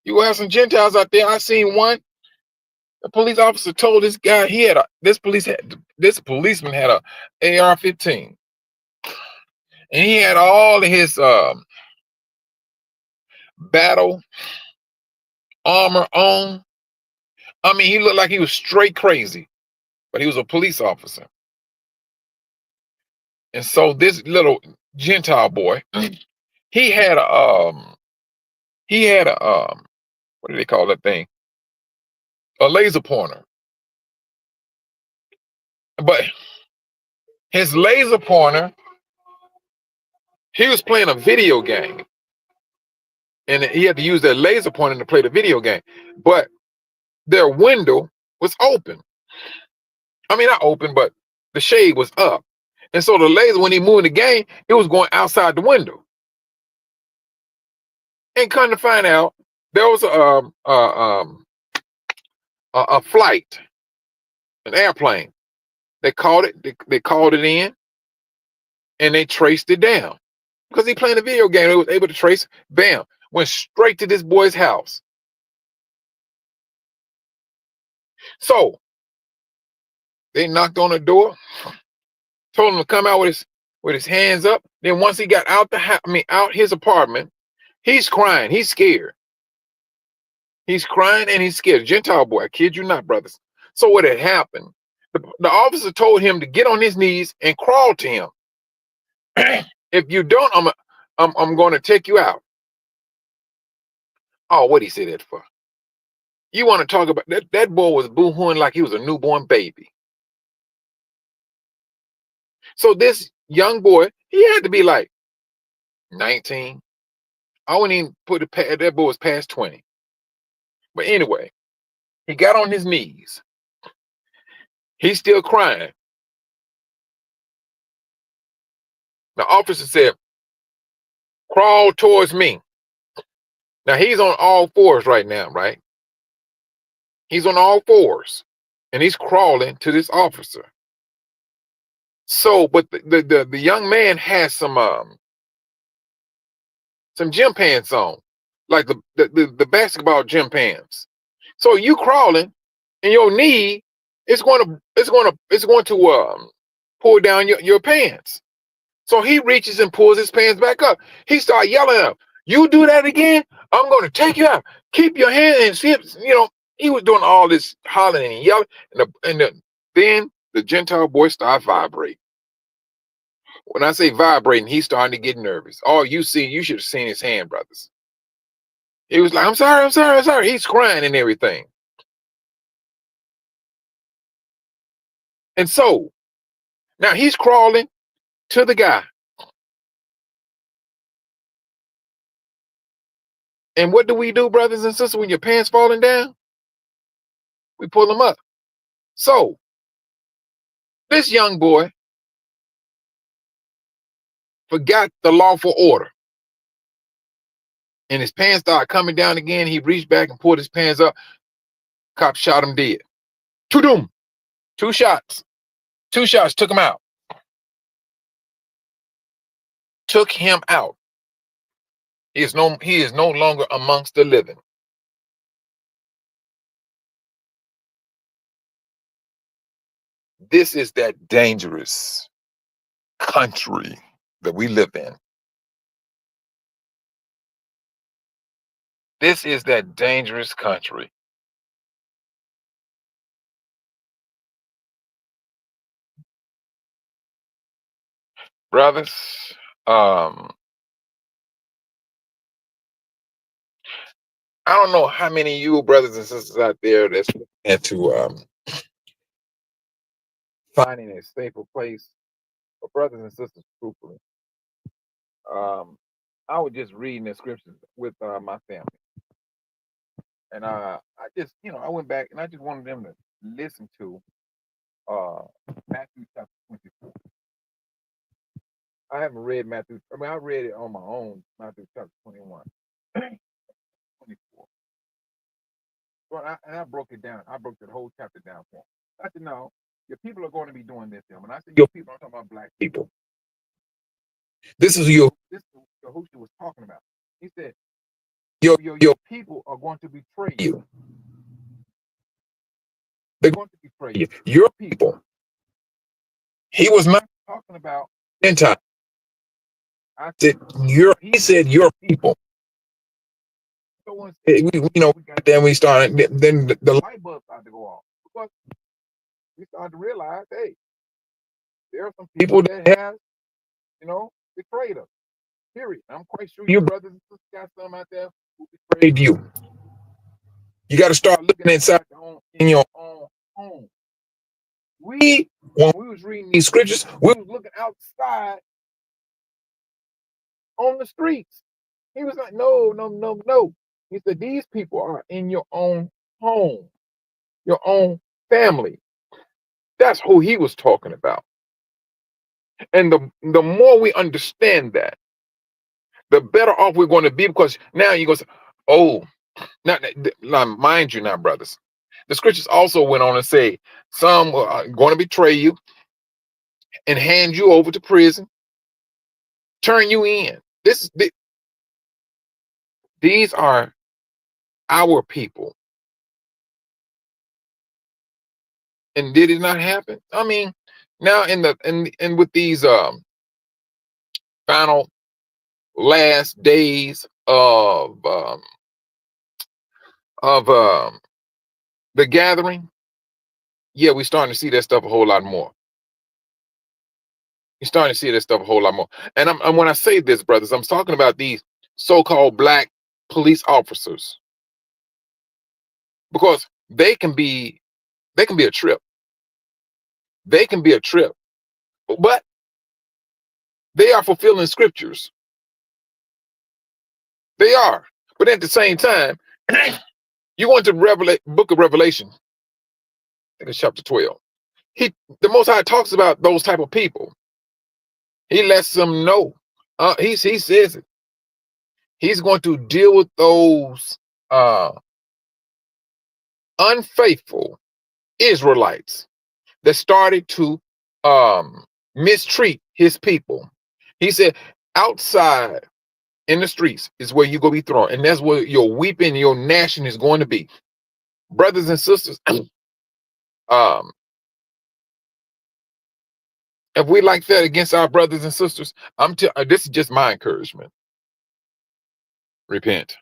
You will have some Gentiles out there. I seen one. The police officer told this guy this policeman had a AR-15, and he had all of his battle armor on. I mean, he looked like he was straight crazy, but he was a police officer. And so this little Gentile boy, he had He had a what do they call that thing? A laser pointer. But his laser pointer, he was playing a video game, and he had to use that laser pointer to play the video game. But their window was open. I mean, not open, but the shade was up. And so the laser, when he moved the game, it was going outside the window. And come to find out, there was a flight, an airplane. They called it. They called it in, and they traced it down because he playing a video game. They was able to trace. Bam, went straight to this boy's house. So they knocked on the door, told him to come out with his hands up. Then once he got out out his apartment, he's crying. He's scared. He's crying and he's scared. Gentile boy, I kid you not, brothers. So what had happened? The officer told him to get on his knees and crawl to him. If you don't, I'm going to take you out. Oh, what he said that for? You want to talk about that? That boy was boo-hooing like he was a newborn baby. So this young boy, he had to be like 19. I wouldn't even put it. That boy was past 20. But anyway, he got on his knees. He's still crying. The officer said, crawl towards me. Now he's on all fours right now, right? He's on all fours and he's crawling to this officer. So, but the young man has some gym pants on, like the basketball gym pants. So you crawling and your knee is going to pull down your pants. So he reaches and pulls his pants back up. He started yelling at him, you do that again, I'm going to take you out. Keep your hand and see if, he was doing all this hollering and yelling. Then the Gentile boy started vibrating. When I say vibrating, he's starting to get nervous. Oh, you should have seen his hand, brothers. He was like, I'm sorry. He's crying and everything. And so now he's crawling to the guy. And what do we do, brothers and sisters, when your pants falling down? We pull them up. So this young boy forgot the lawful order. And his pants started coming down again. He reached back and pulled his pants up. Cop shot him dead. Two shots. 2 shots took him out. Took him out. He is no longer amongst the living. This is that dangerous country that we live in. This is that dangerous country. Brothers, I don't know how many of you brothers and sisters out there that's into finding a safer place. But brothers and sisters, truthfully, I was just reading the scriptures with my family. And I just, I went back and I just wanted them to listen to Matthew chapter 24. I haven't read Matthew. I mean, I read it on my own, Matthew chapter 21. 24. So I broke it down. I broke the whole chapter down for them. I said, no, your people are going to be doing this. When I say your people, I'm talking about black people. This is who she was talking about. He said, your people are going to betray you. They're going to betray you. Your people. He was not talking about Hinton. I said he said your people. So we got there and we started, then the light bulb started to go off. Because we started to realize, hey, there are some people that have, betrayed us. Period. I'm quite sure your brothers and sisters got some out there who betrayed you. You got to start looking inside in your own home. When we was reading these scriptures, we was looking outside on the streets. He was like, no, no, no, no. He said, these people are in your own home, your own family. That's who he was talking about. And the more we understand that, the better off we're going to be, because now you go, oh, now, mind you now, brothers. The scriptures also went on to say some are going to betray you and hand you over to prison, turn you in. These are our people. And did it not happen? I mean, now in with these final last days of the gathering, yeah, we're starting to see that stuff a whole lot more. You're starting to see that stuff a whole lot more. And when I say this, brothers, I'm talking about these so-called black police officers, because they can be a trip. They can be a trip, but they are fulfilling scriptures. They are. But at the same time, you want to book of Revelation, I think it's chapter 12. The Most High talks about those type of people. He lets them know. He says it. He's going to deal with those unfaithful Israelites that started to mistreat his people. He said, outside in the streets is where you're going to be thrown, and that's where your weeping, your gnashing is going to be. Brothers and sisters, if we like that against our brothers and sisters, this is just my encouragement. Repent.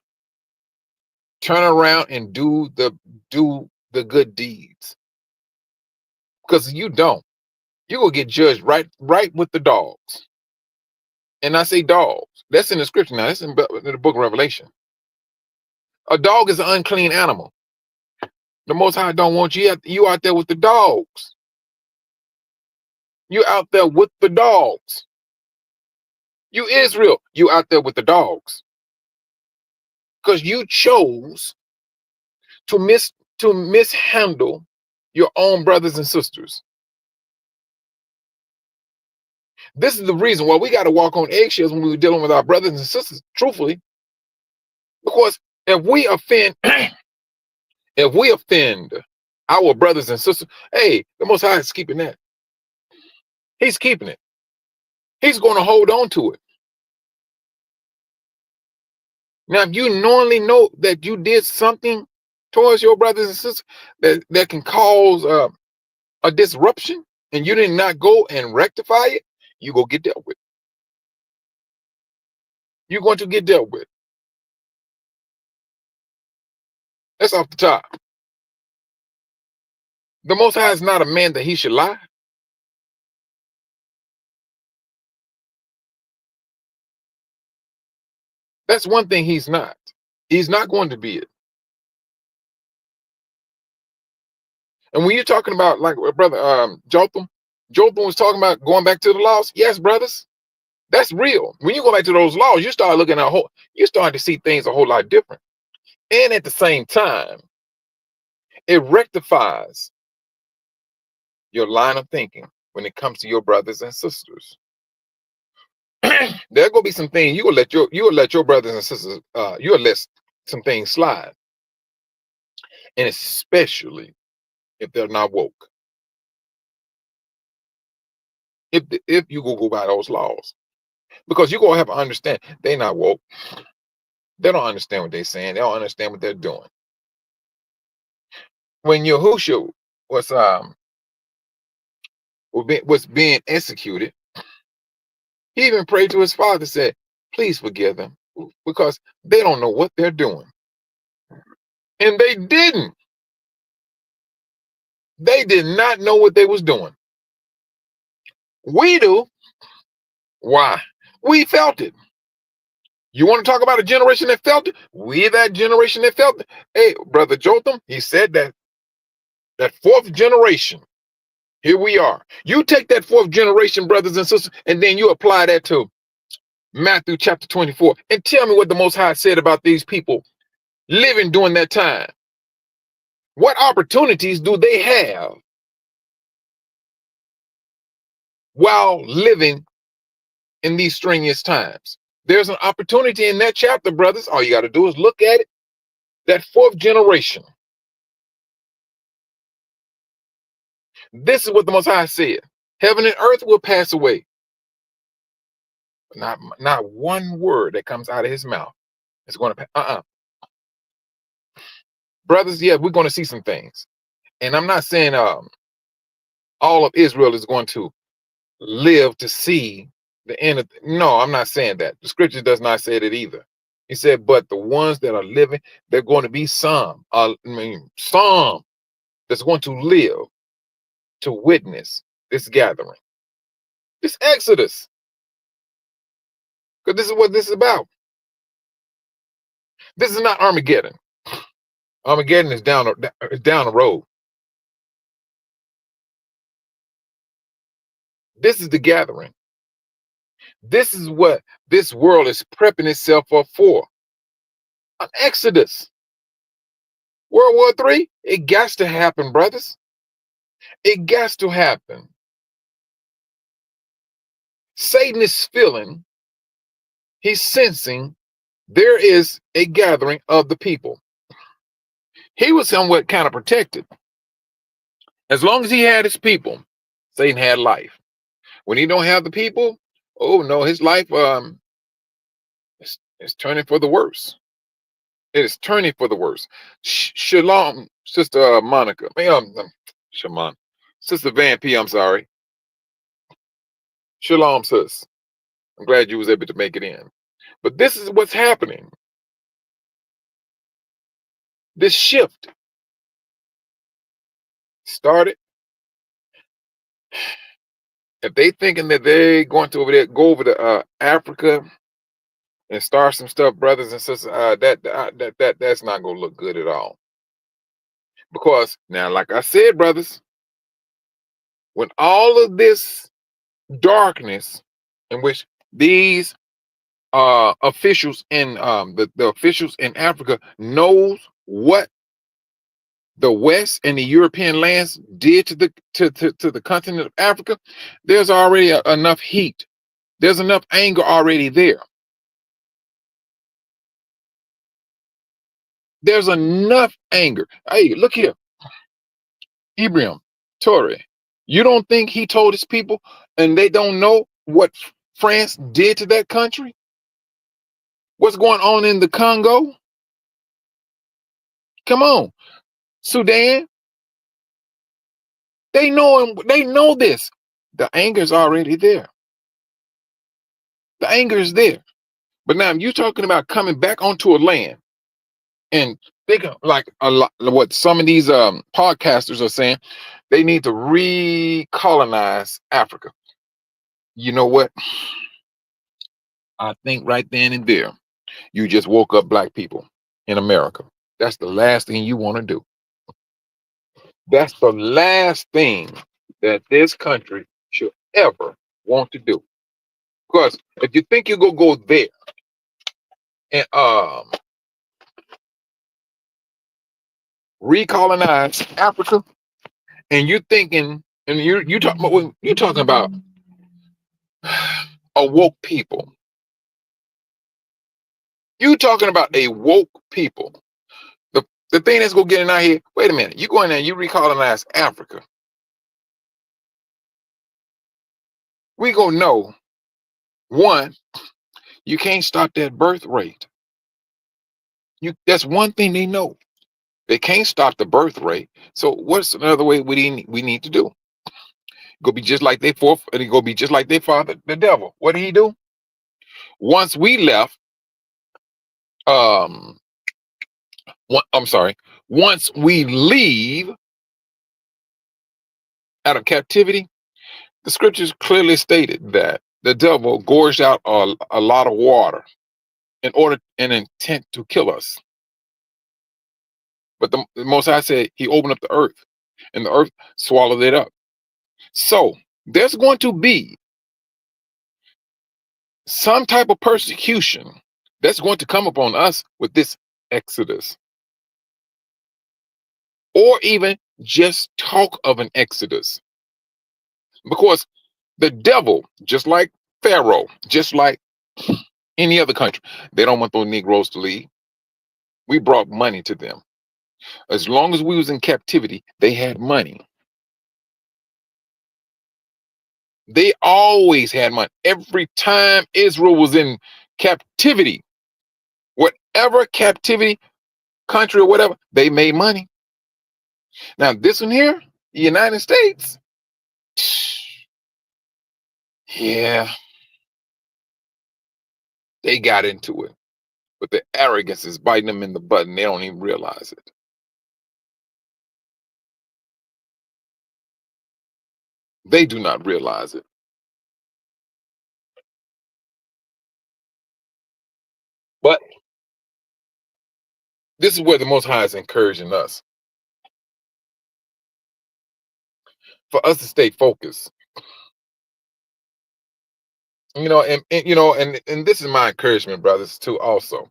Turn around and do the good deeds. Because you don't, you're gonna get judged right with the dogs. And I say dogs. That's in the scripture now. That's in the book of Revelation. A dog is an unclean animal. The Most High don't want you out there with the dogs. You out there with the dogs. You Israel, you out there with the dogs. Because you chose to mishandle your own brothers and sisters. This is the reason why we got to walk on eggshells when we're dealing with our brothers and sisters, truthfully. Because if we offend our brothers and sisters, hey, the Most High is keeping that. He's keeping it. He's going to hold on to it. Now, if you knowingly know that you did something towards your brothers and sisters that can cause a disruption, and you did not go and rectify it, you go get dealt with. You're going to get dealt with. That's off the top. The Most High is not a man that he should lie. That's one thing he's not. He's not going to be it. And when you're talking about, like brother Jotham was talking about going back to the laws, yes, brothers, that's real. When you go back to those laws, you start looking at you start to see things a whole lot different. And at the same time, it rectifies your line of thinking when it comes to your brothers and sisters. There gonna be some things you will let your brothers and sisters you'll let some things slide, and especially if they're not woke. If you go by those laws, because you're gonna have to understand they're not woke. They don't understand what they're saying. They don't understand what they're doing. When Yahushua was being executed, he even prayed to his father, said, please forgive them, because they don't know what they're doing. And they didn't. They did not know what they was doing. We do. Why? We felt it. You want to talk about a generation that felt it? We that generation that felt it. Hey, Brother Jotham, he said that fourth generation. Here we are. You take that fourth generation, brothers and sisters, and then you apply that to Matthew chapter 24. And tell me what the Most High said about these people living during that time. What opportunities do they have while living in these strenuous times? There's an opportunity in that chapter, brothers. All you got to do is look at it. That fourth generation. This is what the Most High said. Heaven and earth will pass away. Not one word that comes out of his mouth is going to pass. Brothers, yeah, we're going to see some things. And I'm not saying all of Israel is going to live to see the end of. No, I'm not saying that. The scripture does not say that either. He said, but the ones that are living, they're going to be some that's going to live to witness this gathering, this Exodus. Because this is what this is about. This is not Armageddon. Armageddon is down the road. This is the gathering. This is what this world is prepping itself up for. An Exodus. World War III, it got to happen, brothers. It got to happen. Satan is feeling, he's sensing there is a gathering of the people. He was somewhat kind of protected. As long as he had his people, Satan had life. When he don't have the people, oh no, his life is turning for the worse. It is turning for the worse. Shalom, Sister Monica. Shaman. Sister Van P, I'm sorry. Shalom, sis. I'm glad you was able to make it in. But this is what's happening. This shift started. If they thinking that they're going to go over to Africa and start some stuff, brothers and sisters, that's not going to look good at all. Because now, like I said, brothers, when all of this darkness in which these officials in the officials in Africa knows what the West and the European lands did to the continent of Africa, there's already enough heat. There's enough anger already there. There's enough anger. Hey, look here. Ibrahim, Torre, you don't think he told his people and they don't know what France did to that country? What's going on in the Congo? Come on. Sudan. They know this. The anger is already there. The anger is there. But now you're talking about coming back onto a land and think like a lot what some of these podcasters are saying, they need to recolonize Africa. You know what? I think right then and there, you just woke up black people in America. That's the last thing you want to do. That's the last thing that this country should ever want to do. Because if you think you're gonna go there and recolonize Africa, and you're thinking, and you're talking about a woke people. You talking about a woke people. The thing that's gonna get in our head, wait a minute, you go in there and you recolonize Africa. We gonna know, one, you can't stop that birth rate. That's one thing they know. They can't stop the birth rate. So what's another way we need to do? Go be just like they go be just like their father, the devil. What did he do? Once we left, once we leave out of captivity, the scriptures clearly stated that the devil gorged out a lot of water in order and intent to kill us. But the Most High said he opened up the earth, and the earth swallowed it up. So there's going to be some type of persecution that's going to come upon us with this Exodus, or even just talk of an Exodus. Because the devil, just like Pharaoh, just like any other country, they don't want those Negroes to leave. We brought money to them. As long as we was in captivity, they had money. They always had money. Every time Israel was in captivity, whatever captivity, country or whatever, they made money. Now this one here, the United States, yeah, they got into it. But the arrogance is biting them in the butt and they don't even realize it. They do not realize it. But this is where the Most High is encouraging us, for us to stay focused. And this is my encouragement, brothers, too. Also,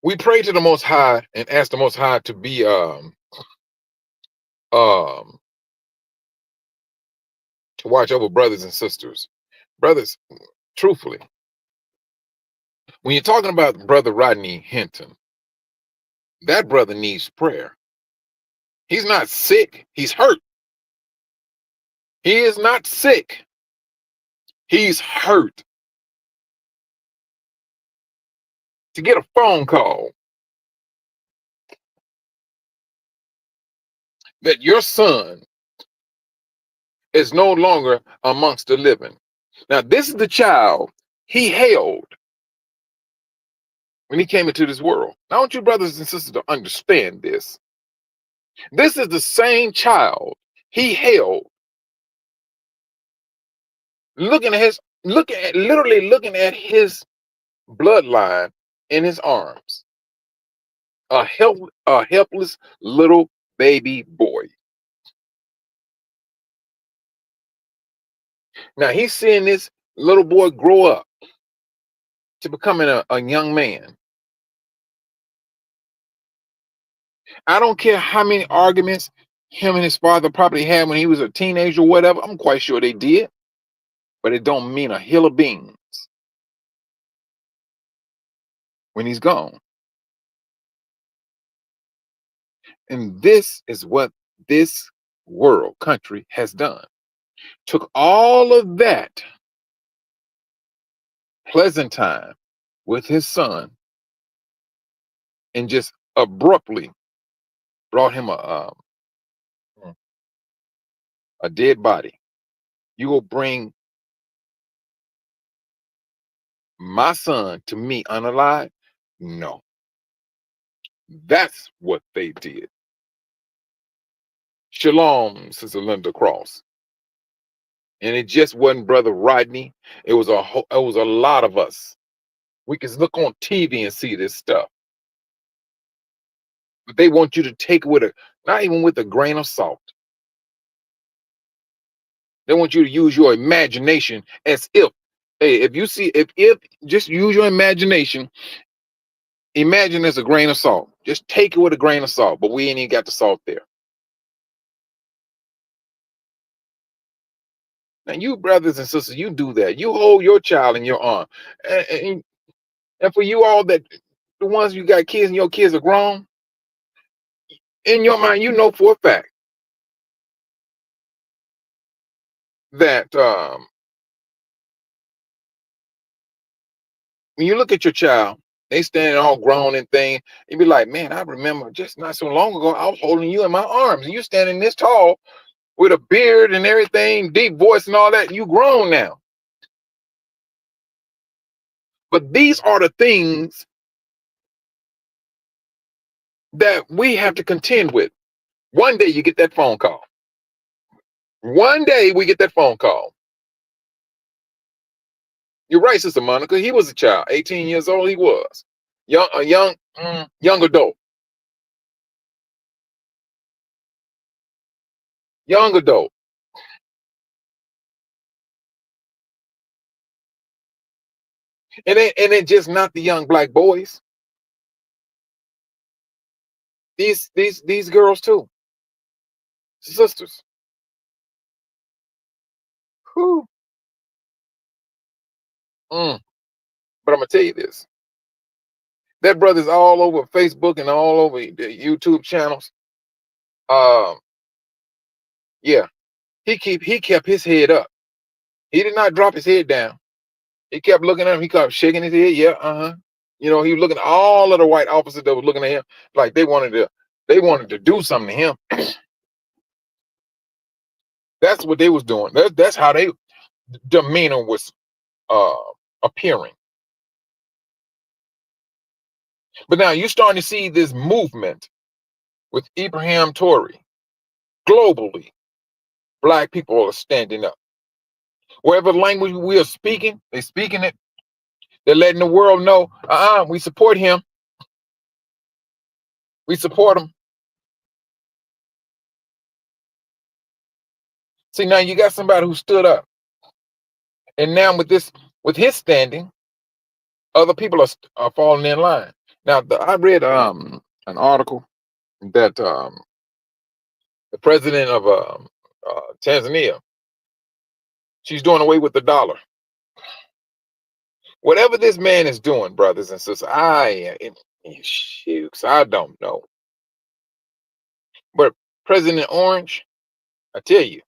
we pray to the Most High and ask the Most High to be to watch over brothers and sisters. Brothers, truthfully, when you're talking about brother Rodney Hinton, that brother needs prayer. He's not sick, he's hurt. He is not sick, he's hurt. To get a phone call that your son is no longer amongst the living. Now, this is the child he held when he came into this world. Now, I want you brothers and sisters to understand this. This is the same child he held, literally looking at his bloodline in his arms. A helpless little baby boy. Now he's seeing this little boy grow up to becoming a young man. I don't care how many arguments him and his father probably had when he was a teenager or whatever. I'm quite sure they did. But it don't mean a hill of beans when he's gone. And this is what this world country has done. Took all of that pleasant time with his son and just abruptly brought him a dead body. You will bring my son to me unalive? No. That's what they did. Shalom, Sister Linda Cross. And it just wasn't Brother Rodney. It was a lot of us. We can look on TV and see this stuff. But they want you to take it not even with a grain of salt. They want you to use your imagination as if, hey, if just use your imagination, imagine there's a grain of salt. Just take it with a grain of salt, but we ain't even got the salt there. Now, you brothers and sisters, you do that. You hold your child in your arm. And for you all the ones you got kids and your kids are grown, in your mind, you know for a fact that when you look at your child, they standing all grown and thing, you be like, man, I remember just not so long ago, I was holding you in my arms and you standing this tall with a beard and everything, deep voice and all that. You grown now. But these are the things that we have to contend with. One day you get that phone call. One day we get that phone call. You're right, Sister Monica. He was a child, 18 years old. He was young adult, young adult. And it just not the young black boys. These girls too, sisters. Whew. Mm. But I'm gonna tell you this: that brother's all over Facebook and all over the YouTube channels. Um, yeah, he kept his head up. He did not drop his head down. He kept looking at him. He kept shaking his head. Yeah, You know, he was looking at all of the white officers that was looking at him like they wanted to do something to him. That's what they was doing. That's how they demeanor was uh appearing. But now you're starting to see this movement with Ibrahim Tory. Globally, black people are standing up. Whatever language we are speaking, they're speaking it. They're letting the world know, we support him. We support him. See, now you got somebody who stood up. And now with his standing, other people are falling in line. Now, I read an article that the president of Tanzania, she's doing away with the dollar. Whatever this man is doing, brothers and sisters, I don't know. But President Orange, I tell you,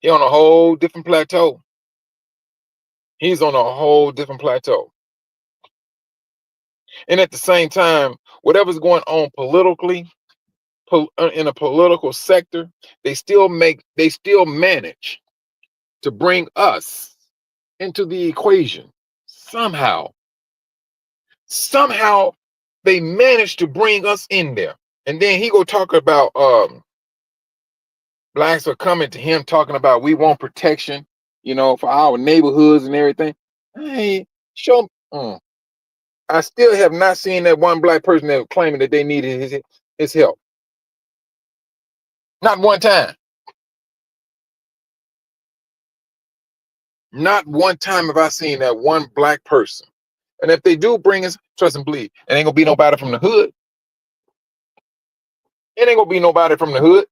he's on a whole different plateau. He's on a whole different plateau. And at the same time, whatever's going on politically, in a political sector, they still manage to bring us into the equation somehow. Somehow they manage to bring us in there. And then he go talk about blacks are coming to him talking about we want protection, for our neighborhoods and everything. Hey, show. I still have not seen that one black person that was claiming that they needed his help. Not one time. Not one time have I seen that one black person. And if they do bring us, trust and believe, it ain't gonna be nobody from the hood. It ain't gonna be nobody from the hood.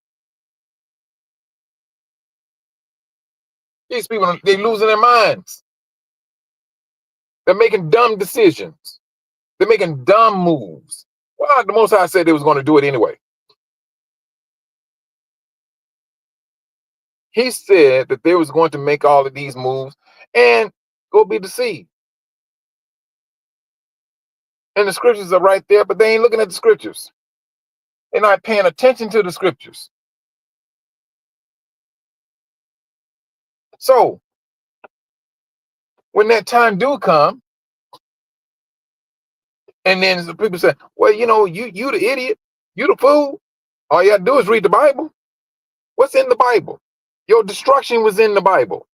These people, they losing their minds. They're making dumb decisions. They're making dumb moves. Well, the Most High said they was going to do it anyway. He said that they was going to make all of these moves and go be deceived. And the scriptures are right there, but they ain't looking at the scriptures. They're not paying attention to the scriptures. So when that time do come, and then the people say, well, you the idiot, you the fool. All you gotta do is read the Bible. What's in the Bible? Your destruction was in the Bible.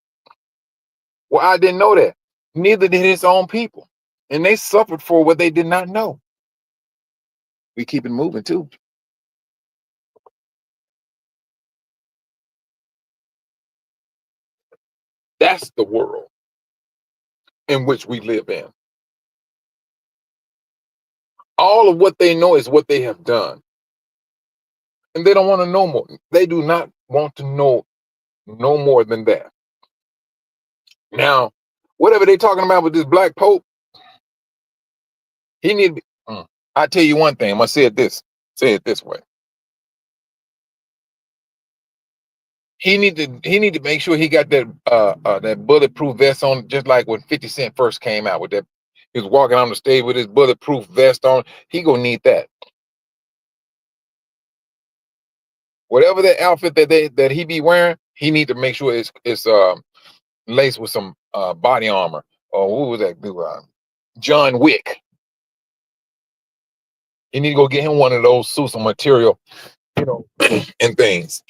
Well, I didn't know that. Neither did his own people. And they suffered for what they did not know. We keep it moving too. That's the world in which we live in. All of what they know is what they have done. And they don't want to know more. They do not want to know no more than that. Now, whatever they're talking about with this black pope, he need to be, I tell you one thing, I'm gonna say it this way. He need to make sure he got that bulletproof vest on, just like when 50 Cent first came out with that. He was walking on the stage with his bulletproof vest on. He gonna need that. Whatever that outfit that he be wearing, he need to make sure it's laced with some body armor. Or what was that dude? John Wick. You need to go get him one of those suits of material, and things.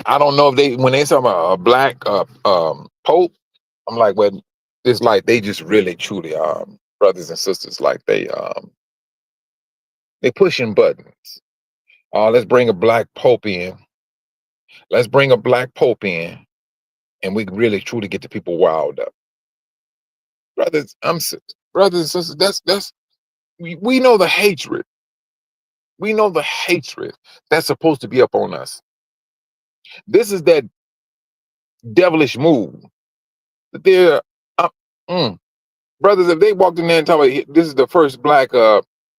I don't know if they when they talk about a black pope, I'm like, well, it's like they just really truly brothers and sisters, like they pushing buttons. Let's bring a black pope in. Let's bring a black pope in, and we can really truly get the people wild up. Brothers, brothers and sisters, that's we know the hatred. We know the hatred that's supposed to be up on us. This is that devilish move. They're uh, mm, brothers. If they walked in there and talk about this is the first black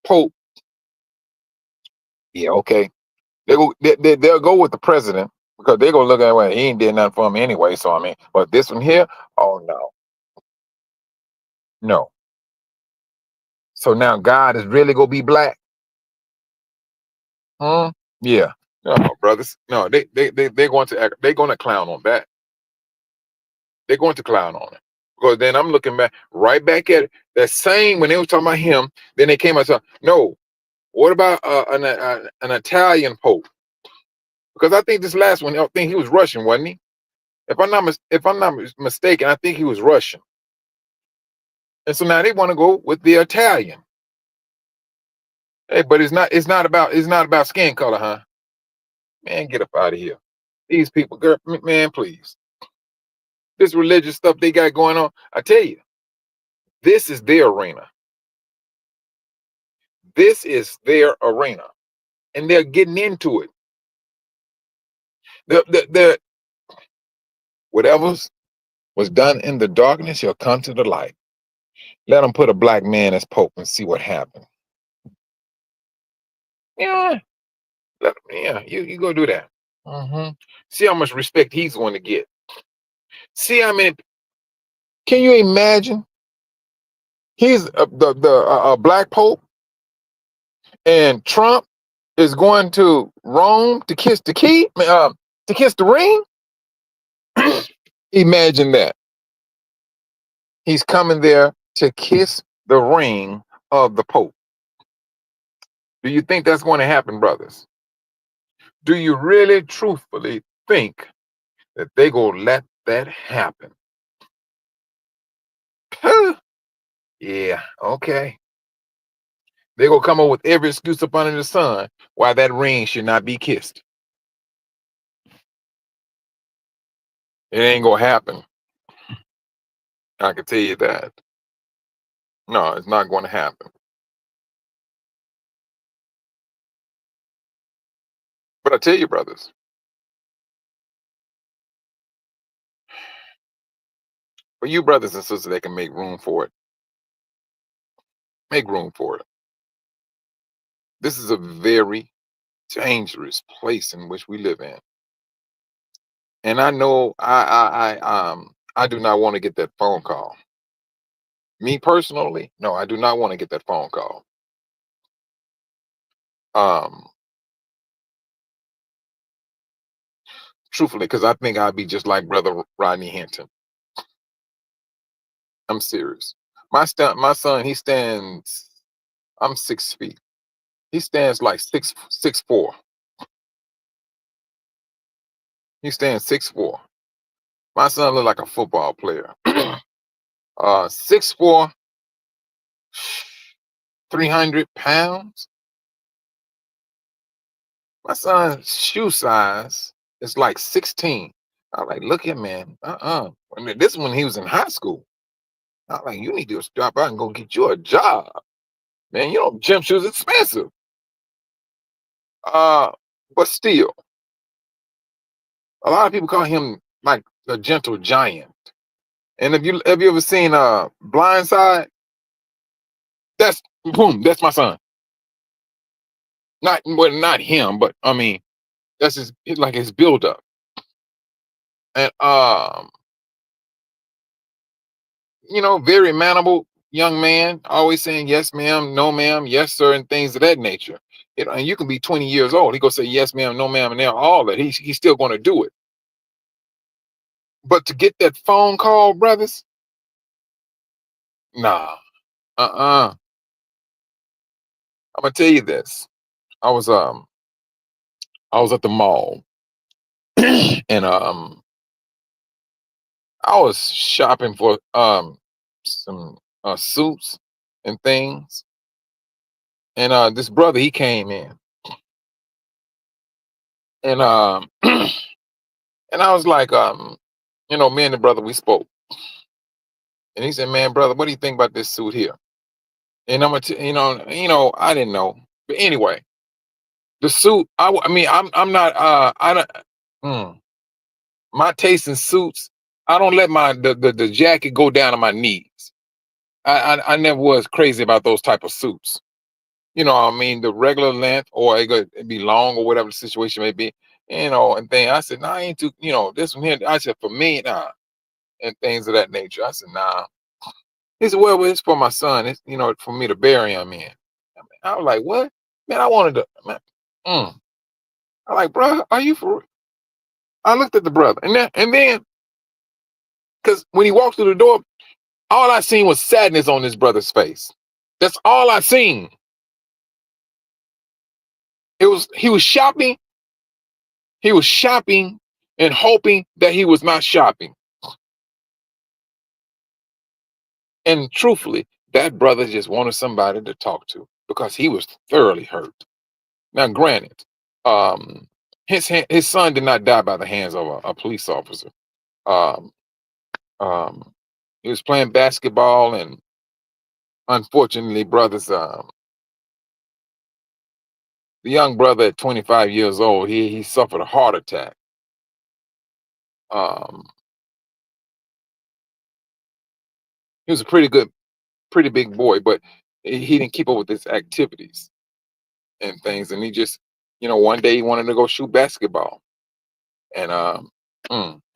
pope, yeah, okay. They'll go with the president because they're gonna look at it, well, he ain't did nothing for me anyway. So I mean, but this one here, oh no, no. So now God is really gonna be black? Hmm? Yeah. No, brothers. No, they're going to they're going to clown on that. They're going to clown on it. Because then I'm looking back right back at it. That same when they were talking about him, then they came out and said, no, what about an Italian Pope? Because I think this last one, I think he was Russian, wasn't he? If I'm not mistaken, I think he was Russian. And so now they want to go with the Italian. Hey, but it's not about skin color, huh? Man, get up out of here. These people, girl, man, please. This religious stuff they got going on, I tell you, this is their arena. This is their arena. And they're getting into it. The whatever was done in the darkness shall come to the light. Let them put a black man as pope and see what happens. Yeah, yeah, you go do that. See how much respect he's going to get. See, I mean, can you imagine? He's the black pope, and Trump is going to Rome to kiss the key, to kiss the ring. Imagine that. He's coming there to kiss the ring of the Pope. Do you think that's going to happen, brothers? Do you really, truthfully think that they going to let that happen? Yeah, okay. They're going to come up with every excuse up under the sun why that ring should not be kissed. It ain't going to happen. I can tell you that. No, it's not going to happen. But I tell you, brothers, for you brothers and sisters that can make room for it, make room for it. This is a very dangerous place in which we live in. And I know I do not want to get that phone call. Me personally, no, I do not want to get that phone call. Um, Truthfully, because I think I'd be just like Brother Rodney Hinton. I'm serious. My son, he stands. I'm 6 feet. He stands like 6'4". He stands 6'4". My son look like a football player. 6'4", 300 pounds. My son's shoe size is like 16. I'm like, look here, man. I mean, this when he was in high school. I'm like, you need to stop out and go get you a job. Man, you know, gym shoes expensive. Uh, but still, a lot of people call him like the gentle giant. And have you ever seen Blindside? That's boom, that's my son. Not him, but I mean, that's like his build up. And very manable young man, always saying yes, ma'am, no, ma'am, yes, sir, and things of that nature. And you can be 20 years old. He go say yes, ma'am, no, ma'am, and they're all that. He's still going to do it. But to get that phone call, brothers, nah, I'm gonna tell you this. I was I was at the mall, And I was shopping for some suits and things, and this brother, he came in, and and I was like, me and the brother, we spoke, and he said, "Man, brother, what do you think about this suit here?" And I'm gonna, I didn't know, but anyway, the suit. I mean, I'm not. I don't. Hmm, my taste in suits. I don't let the jacket go down to my knees. I never was crazy about those type of suits. I mean, the regular length, or it could be long, or whatever the situation may be. And then I said, "Nah, I ain't too. This one here." I said, "For me, nah," and things of that nature. I said, "Nah." He said, "Well, it's for my son. It's for me to bury him in." I was like, "What?" Man, I wanted to. Man, mm. I like, bro, are you for real? I looked at the brother, and then, because when he walked through the door, all I seen was sadness on his brother's face. That's all I seen. He was shopping. He was shopping and hoping that he was not shopping. And truthfully, that brother just wanted somebody to talk to because he was thoroughly hurt. Now, granted, um, his son did not die by the hands of a police officer. Um, um, he was playing basketball, and unfortunately, the young brother at 25 years old, he suffered a heart attack. Um, he was a pretty big boy, but he didn't keep up with his activities and things, and he just, one day he wanted to go shoot basketball, and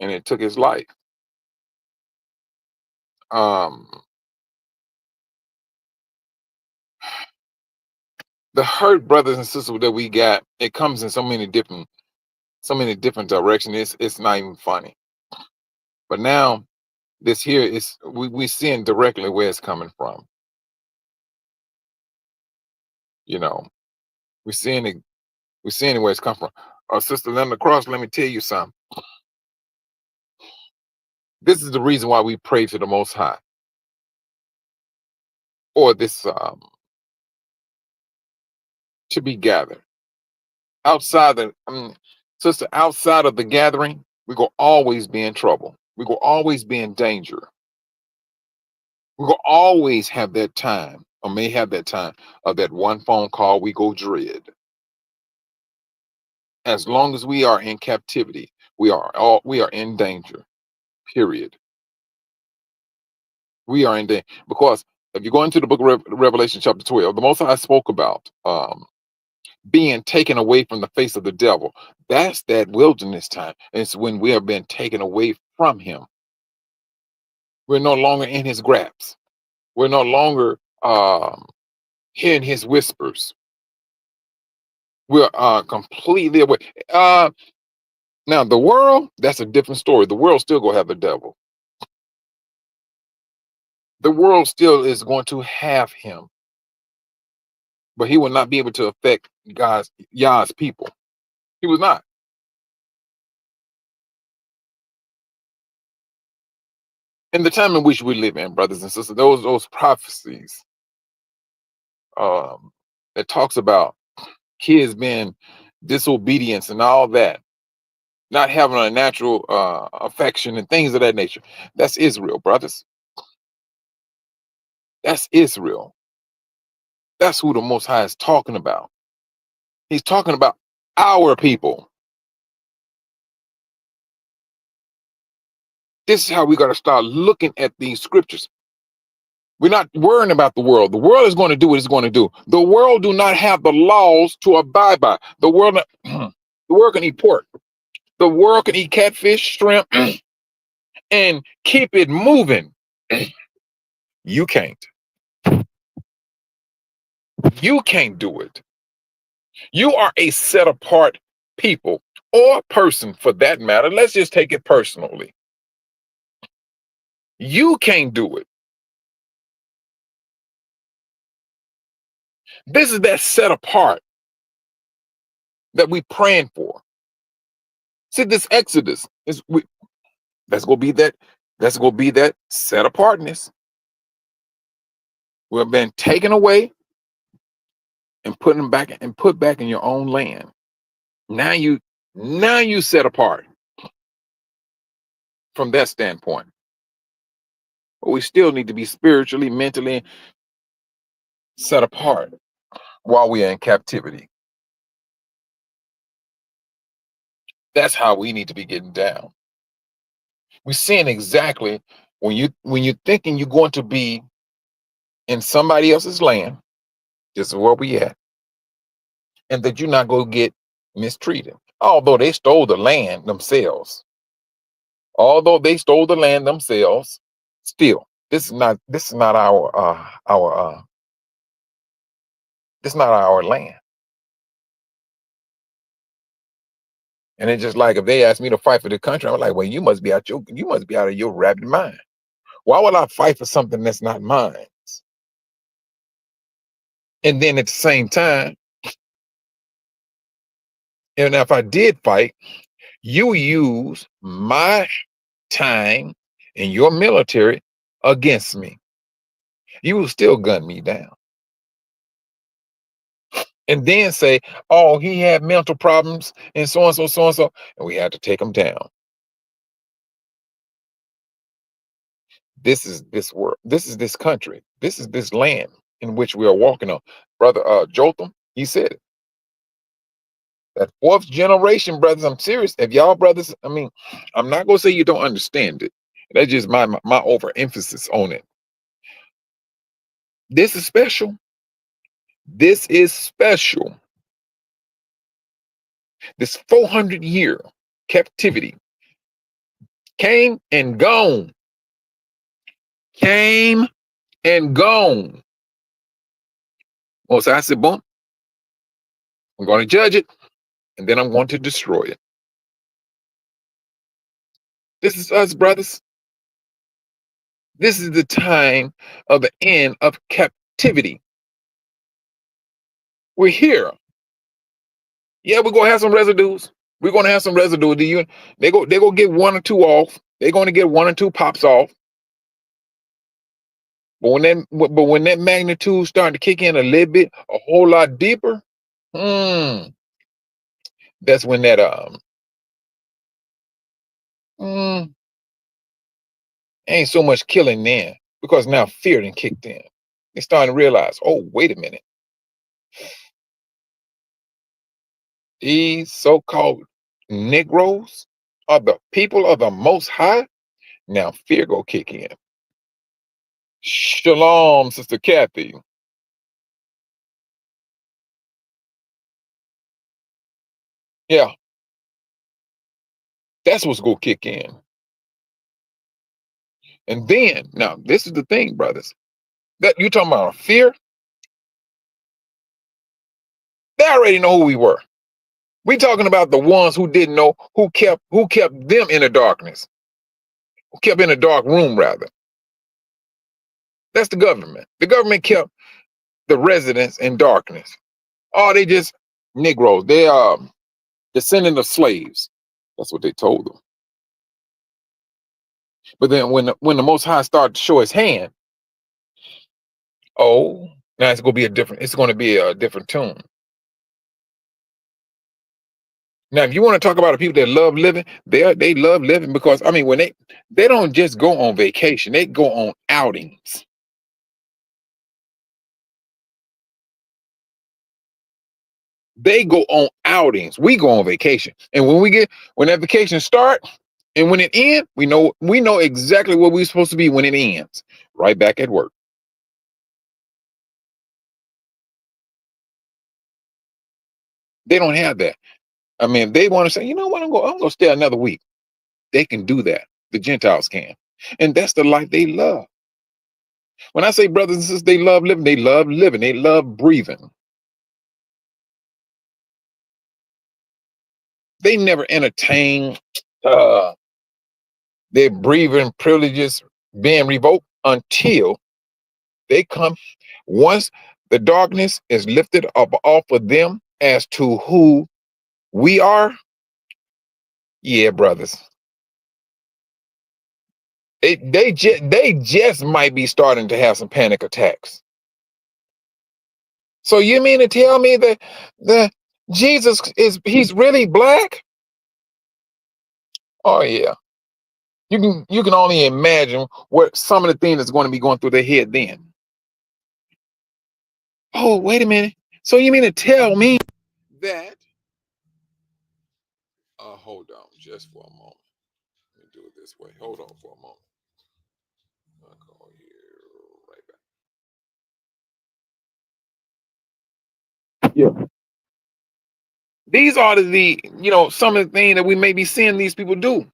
and it took his life. Um, the hurt brothers and sisters that we got, it comes in so many different directions. It's not even funny. But now this here is we seeing directly where it's coming from. You know, we're seeing it. We're seeing where it's come from. Sister Linda Cross, let me tell you something. This is the reason why we pray to the Most High, or this to be gathered outside the sister. Outside of the gathering, we will always be in trouble. We will always be in danger. We will always have that time, or may have that time, of that one phone call we go dread. As long as we are in captivity, we are in danger. Period. We are in danger because if you go into the book of Revelation, chapter 12, the Most High spoke about being taken away from the face of the devil. That's that wilderness time. It's when we have been taken away from Him. We're no longer in His grasp. We're no longer hearing His whispers. We're completely away. Now the world, that's a different story. The world still gonna have the devil. The world still is going to have him, but he will not be able to affect Yah's people. He was not. In the time in which we live in, brothers and sisters, those prophecies um, that talks about kids being disobedience and all that, not having a natural affection and things of that nature. That's Israel, brothers. That's Israel. That's who the Most High is talking about. He's talking about our people. This is how we got to start looking at these scriptures. We're not worrying about the world. The world is going to do what it's going to do. The world do not have the laws to abide by. The world can eat pork. The world can eat catfish, shrimp, and keep it moving. You can't. You can't do it. You are a set apart people, or person for that matter. Let's just take it personally. You can't do it. This is that set apart that we praying for. See, this Exodus is that's gonna be that. That's gonna be that set apartness. We've been taken away and put back in your own land. Now you set apart from that standpoint. But we still need to be spiritually, mentally set apart while we are in captivity. That's how we need to be getting down. We're seeing exactly when you're thinking you're going to be in somebody else's land, this is where we at, and that you're not going to get mistreated. Although they stole the land themselves. Although they stole the land themselves, still, this is not this is not our land. And it's just like if they asked me to fight for the country, I'm like, well, you must be out of your rabid mind. Why would I fight for something that's not mine? And then at the same time, and if I did fight, you use my time and your military against me. You will still gun me down. And then say, oh, he had mental problems and so and so, so and so, and we had to take him down. This is this world. This is this country. This is this land in which we are walking on. Brother Jotham, he said it. That fourth generation, brothers, I'm serious. If y'all brothers, I mean, I'm not gonna say you don't understand it. That's just my overemphasis on it. This is special. This is special. This 400-year captivity came and gone. Came and gone. Most I said, boom, I'm going to judge it, and then I'm going to destroy it. This is us, brothers. This is the time of the end of captivity. We're here. Yeah, we're gonna have some residues. We're gonna have some residue. They go get one or two off. They're gonna get one or two pops off. But when that magnitude starting to kick in a little bit, a whole lot deeper, that's when that ain't so much killing then, because now fear done kicked in. They starting to realize, oh, wait a minute. These so-called Negroes are the people of the Most High. Now fear go kick in. Shalom, Sister Kathy. Yeah, that's what's gonna kick in. And then, now this is the thing, brothers. That you talking about fear? They already know who we were. We talking about the ones who didn't know, who kept them in the darkness, who kept in a dark room rather. That's the government. The government kept the residents in darkness. Oh, they just Negroes. They are descendant of slaves. That's what they told them. But then when the Most High started to show His hand, oh, now it's going to be a different tune. Now, if you want to talk about the people that love living, they love living because I mean, when they don't just go on vacation, they go on outings. They go on outings. We go on vacation, and when that vacation start and when it ends, we know exactly where we're supposed to be when it ends. Right back at work. They don't have that. I mean, if they want to say, you know what, I'm going to stay another week. They can do that. The Gentiles can, and that's the life they love. When I say brothers and sisters, they love living. They love living. They love breathing. They never entertain their breathing privileges being revoked until they come. Once the darkness is lifted up off of them as to who we are, Yeah, brothers. They just might be starting to have some panic attacks. So you mean to tell me that Jesus he's really black? Oh yeah. You can only imagine what some of the things that's going to be going through their head then. Oh, wait a minute. So you mean to tell me that hold on just for a moment. Let me do it this way. Hold on for a moment. I'll call here right back. Yeah. These are some of the things that we may be seeing these people do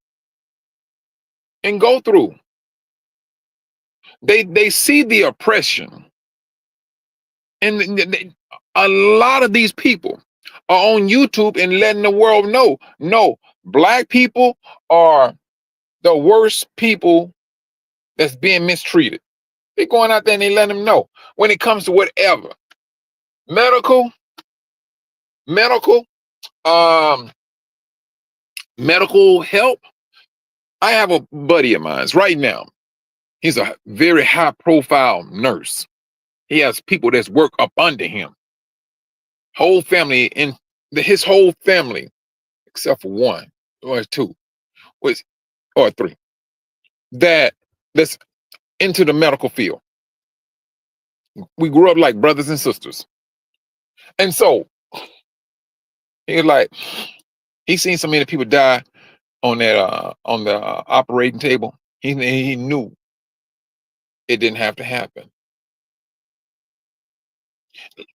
and go through. They see the oppression, and a lot of these people are on YouTube and letting the world know, no, black people are the worst people that's being mistreated. They're going out there and they let them know when it comes to whatever medical, medical, um, medical help. I have a buddy of mine right now. He's a very high profile nurse. He has people that's work up under him. Whole family in his whole family, except for one or two, was or three, that's into the medical field. We grew up like brothers and sisters. And so he's like, he's seen so many people die on the operating table. He knew it didn't have to happen.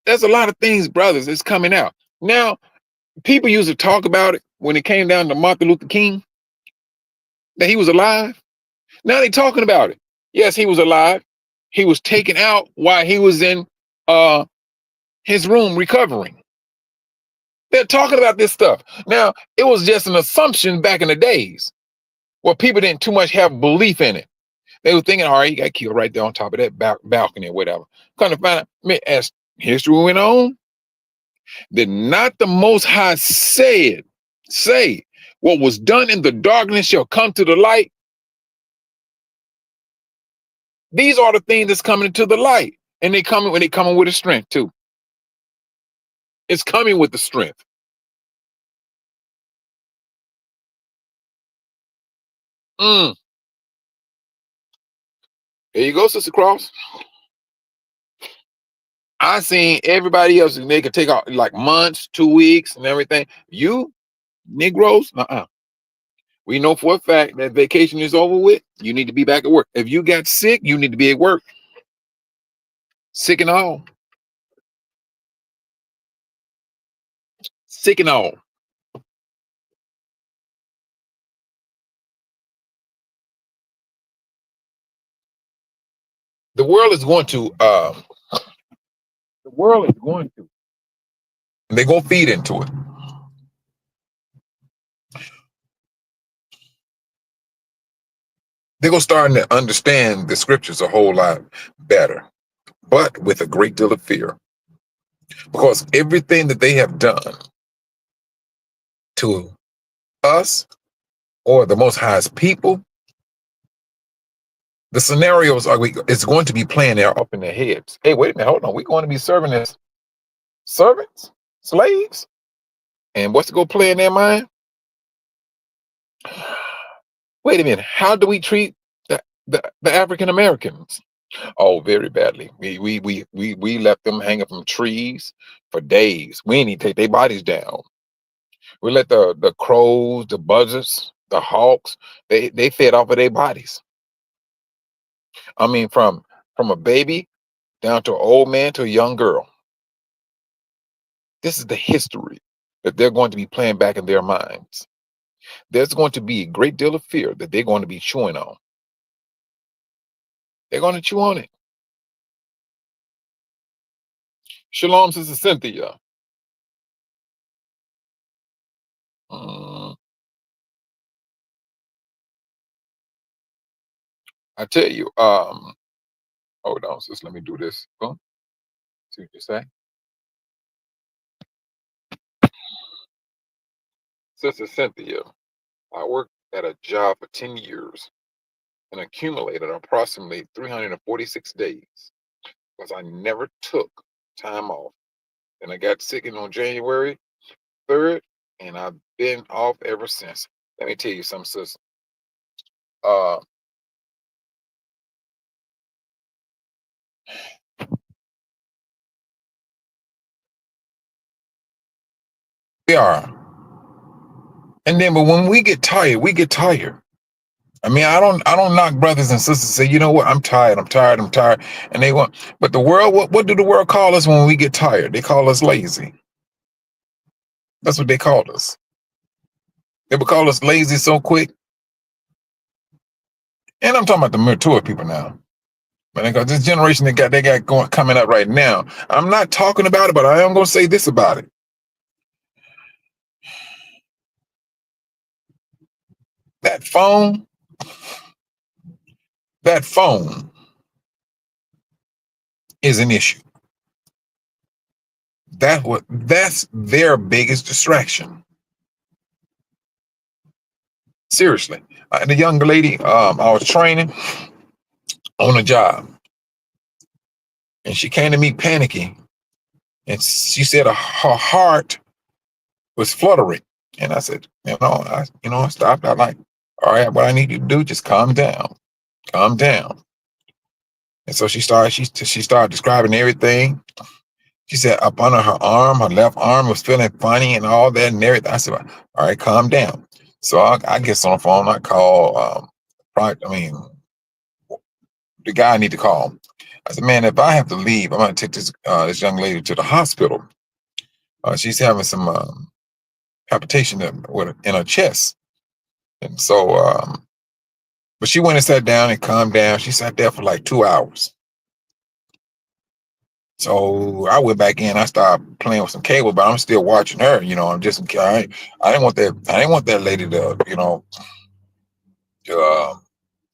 There's a lot of things, brothers, it's coming out. Now, people used to talk about it when it came down to Martin Luther King, that he was alive. Now they're talking about it. Yes, he was alive. He was taken out while he was in his room recovering. They're talking about this stuff. Now, it was just an assumption back in the days where people didn't too much have belief in it. They were thinking, all right, he got killed right there on top of that balcony or whatever. Kind of find out, as history went on, that not the Most High say, what was done in the darkness shall come to the light. These are the things that's coming into the light. And they coming with a strength too. It's coming with the strength. Mm. There you go, Sister Cross. I seen everybody else, and they could take out like months, 2 weeks, and everything. You Negroes, we know for a fact that vacation is over with. You need to be back at work. If you got sick, you need to be at work. Sick and all. Sick and all. The world is going to. The world is going to. And they're gonna feed into it. They're gonna start to understand the scriptures a whole lot better, but with a great deal of fear, because everything that they have done to us or the Most High's people, the scenarios it's going to be playing there up in their heads. Hey, wait a minute, hold on. We're going to be serving as servants, slaves, and what's going to play in their mind? Wait a minute. How do we treat the African Americans? Oh, very badly. We left them hanging from trees for days. We didn't even take their bodies down. We let the crows, the buzzards, the hawks, they fed off of their bodies. I mean, from a baby down to an old man to a young girl. This is the history that they're going to be playing back in their minds. There's going to be a great deal of fear that they're going to be chewing on. They're going to chew on it. Shalom, Sister Cynthia. Mm, I tell you, hold on, sis, let me do this. Boom. See what you say. Sister Cynthia, I worked at a job for 10 years and accumulated approximately 346 days because I never took time off. And I got sick on January 3rd, and I've been off ever since. Let me tell you something, sis. Uh, we are. And then, but when we get tired, we get tired. I mean, I don't knock brothers and sisters say, you know what, I'm tired, I'm tired, I'm tired. And they want, but the world, what do the world call us when we get tired? They call us lazy. That's what they call us. They would call us lazy so quick. And I'm talking about the mature people now. But because this generation they got going coming up right now. I'm not talking about it, but I am gonna say this about it. That phone, that phone is an issue. That's their biggest distraction. Seriously. The young lady I was training on a job, and she came to me panicking, and she said her heart was fluttering. And I said, I stopped. I like, all right, what I need you to do, just calm down, calm down. And so she started describing everything. She said up under her arm, her left arm was feeling funny and all that and everything. I said, all right, calm down. So I get on the phone. I call, the guy I need to call. I said, man, if I have to leave, I'm going to take this young lady to the hospital. She's having some palpitation in her chest. And so, but she went and sat down and calmed down. She sat there for like 2 hours. So I went back in. I started playing with some cable, but I'm still watching her. I'm just I didn't want that. I didn't want that lady to uh,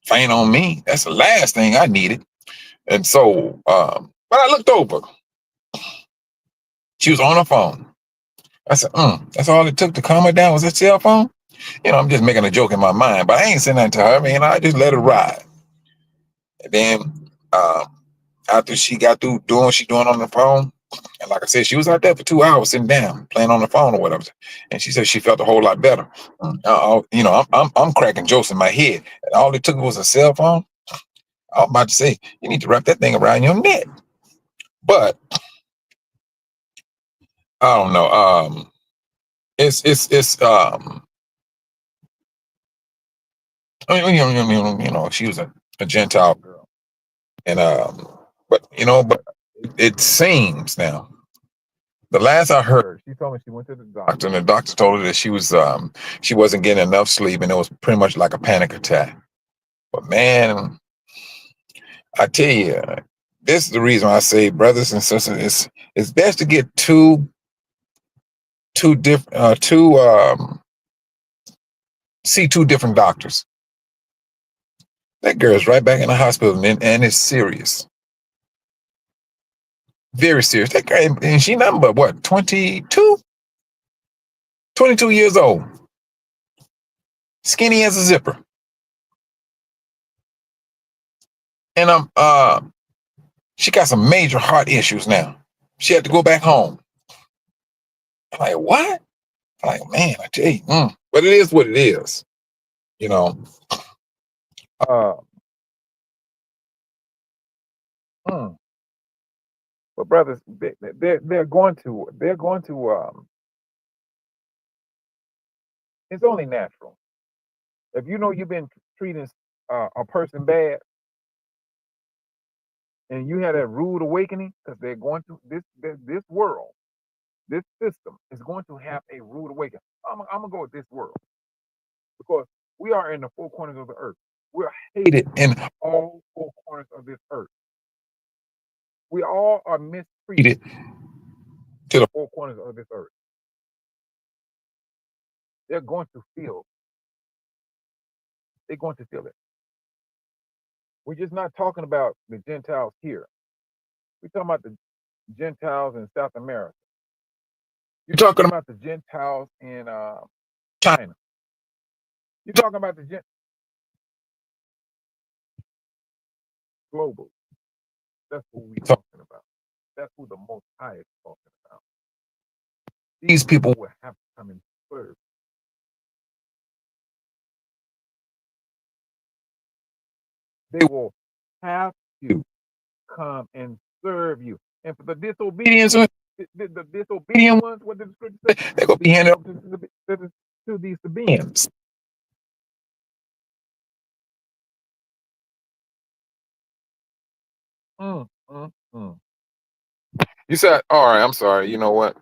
faint on me. That's the last thing I needed. And so, but I looked over. She was on her phone. I said, that's all it took to calm her down was that cell phone. I'm just making a joke in my mind, but I ain't saying that to her. Man, I just let her ride. And then after she got through doing what she doing on the phone, and like I said, she was out there for 2 hours sitting down, playing on the phone or whatever. And she said she felt a whole lot better. I'm cracking jokes in my head. And all it took was a cell phone. I was about to say, you need to wrap that thing around your neck. But I don't know. It's she was a Gentile girl. And but it seems now. The last I heard, she told me she went to the doctor, and the doctor told her that she wasn't getting enough sleep, and it was pretty much like a panic attack. But man, I tell you, this is the reason I say, brothers and sisters, it's best to get see two different doctors. That girl's right back in the hospital, and it's serious, very serious. That girl, and she nothing but what, 22, 22 years old, skinny as a zipper, and she got some major heart issues now. She had to go back home. I'm like, what? I'm like, man, I tell you, but it is what it is, you know. Uh, mm. But brothers, they're going to. It's only natural. If you know you've been treating a person bad, and you had a rude awakening, because they're going to this world, this system is going to have a rude awakening. I'm gonna go with this world because we are in the four corners of the earth. We're hated in all four corners of this earth. We all are mistreated to the four corners of this earth. They're going to feel. They're going to feel it. We're just not talking about the Gentiles here. We're talking about the Gentiles in South America. You're talking about the Gentiles in China. You're talking about the global. That's what we're talking about. That's who the Most High is talking about. These people will have to come and serve. They will have to come and serve you. And for the disobedience, the disobedient ones, what did the scripture say? They're going to be handed over to these Sabaeans. You said, all right, I'm sorry. You know what?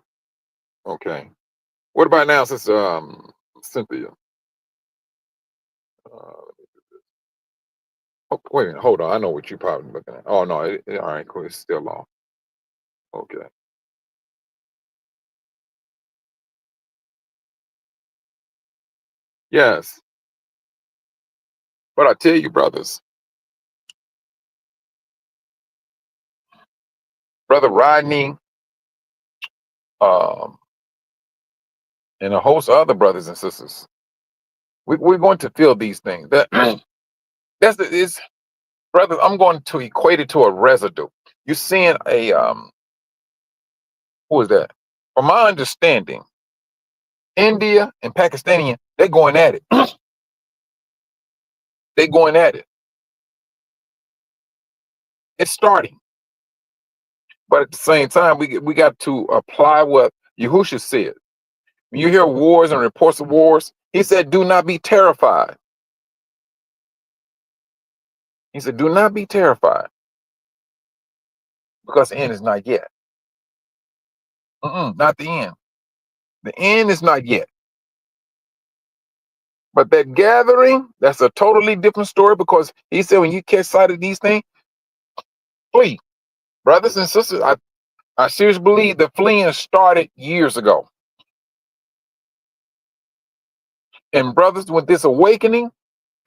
Okay. What about now, Sister Cynthia? Oh, wait a minute. Hold on. I know what you're probably looking at. Oh, no. All right, cool. It's still off. Okay. Yes. But I tell you, brothers, Brother Rodney, um, and a host of other brothers and sisters, we're going to feel these things. It's brothers. I'm going to equate it to a residue. You're seeing a who is that? From my understanding, India and Pakistani, they're going at it. They're going at it. It's starting, but at the same time, we got to apply what Yahusha said. When you hear wars and reports of wars, he said, "Do not be terrified." He said, "Do not be terrified, because the end is not yet." Not the end. The end is not yet. But that gathering, that's a totally different story, because he said when you catch sight of these things, flee. Brothers and sisters, I seriously believe the fleeing started years ago. And brothers, with this awakening,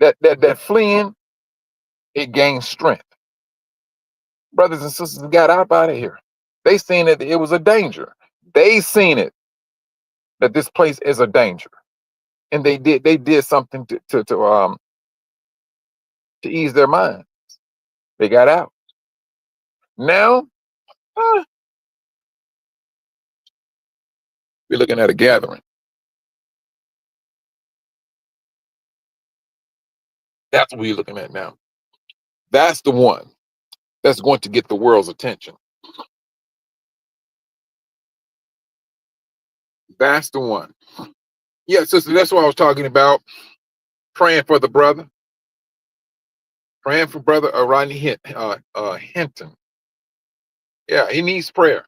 that fleeing, it gains strength. Brothers and sisters got out of here. They seen that it was a danger. They seen it, that this place is a danger. And they did something to ease their mind. They got out. Now, we're looking at a gathering. That's what we're looking at now. That's the one that's going to get the world's attention. That's the one. Yeah, sister, that's what I was talking about. Praying for the brother. Praying for brother Rodney Hinton. Yeah, he needs prayer.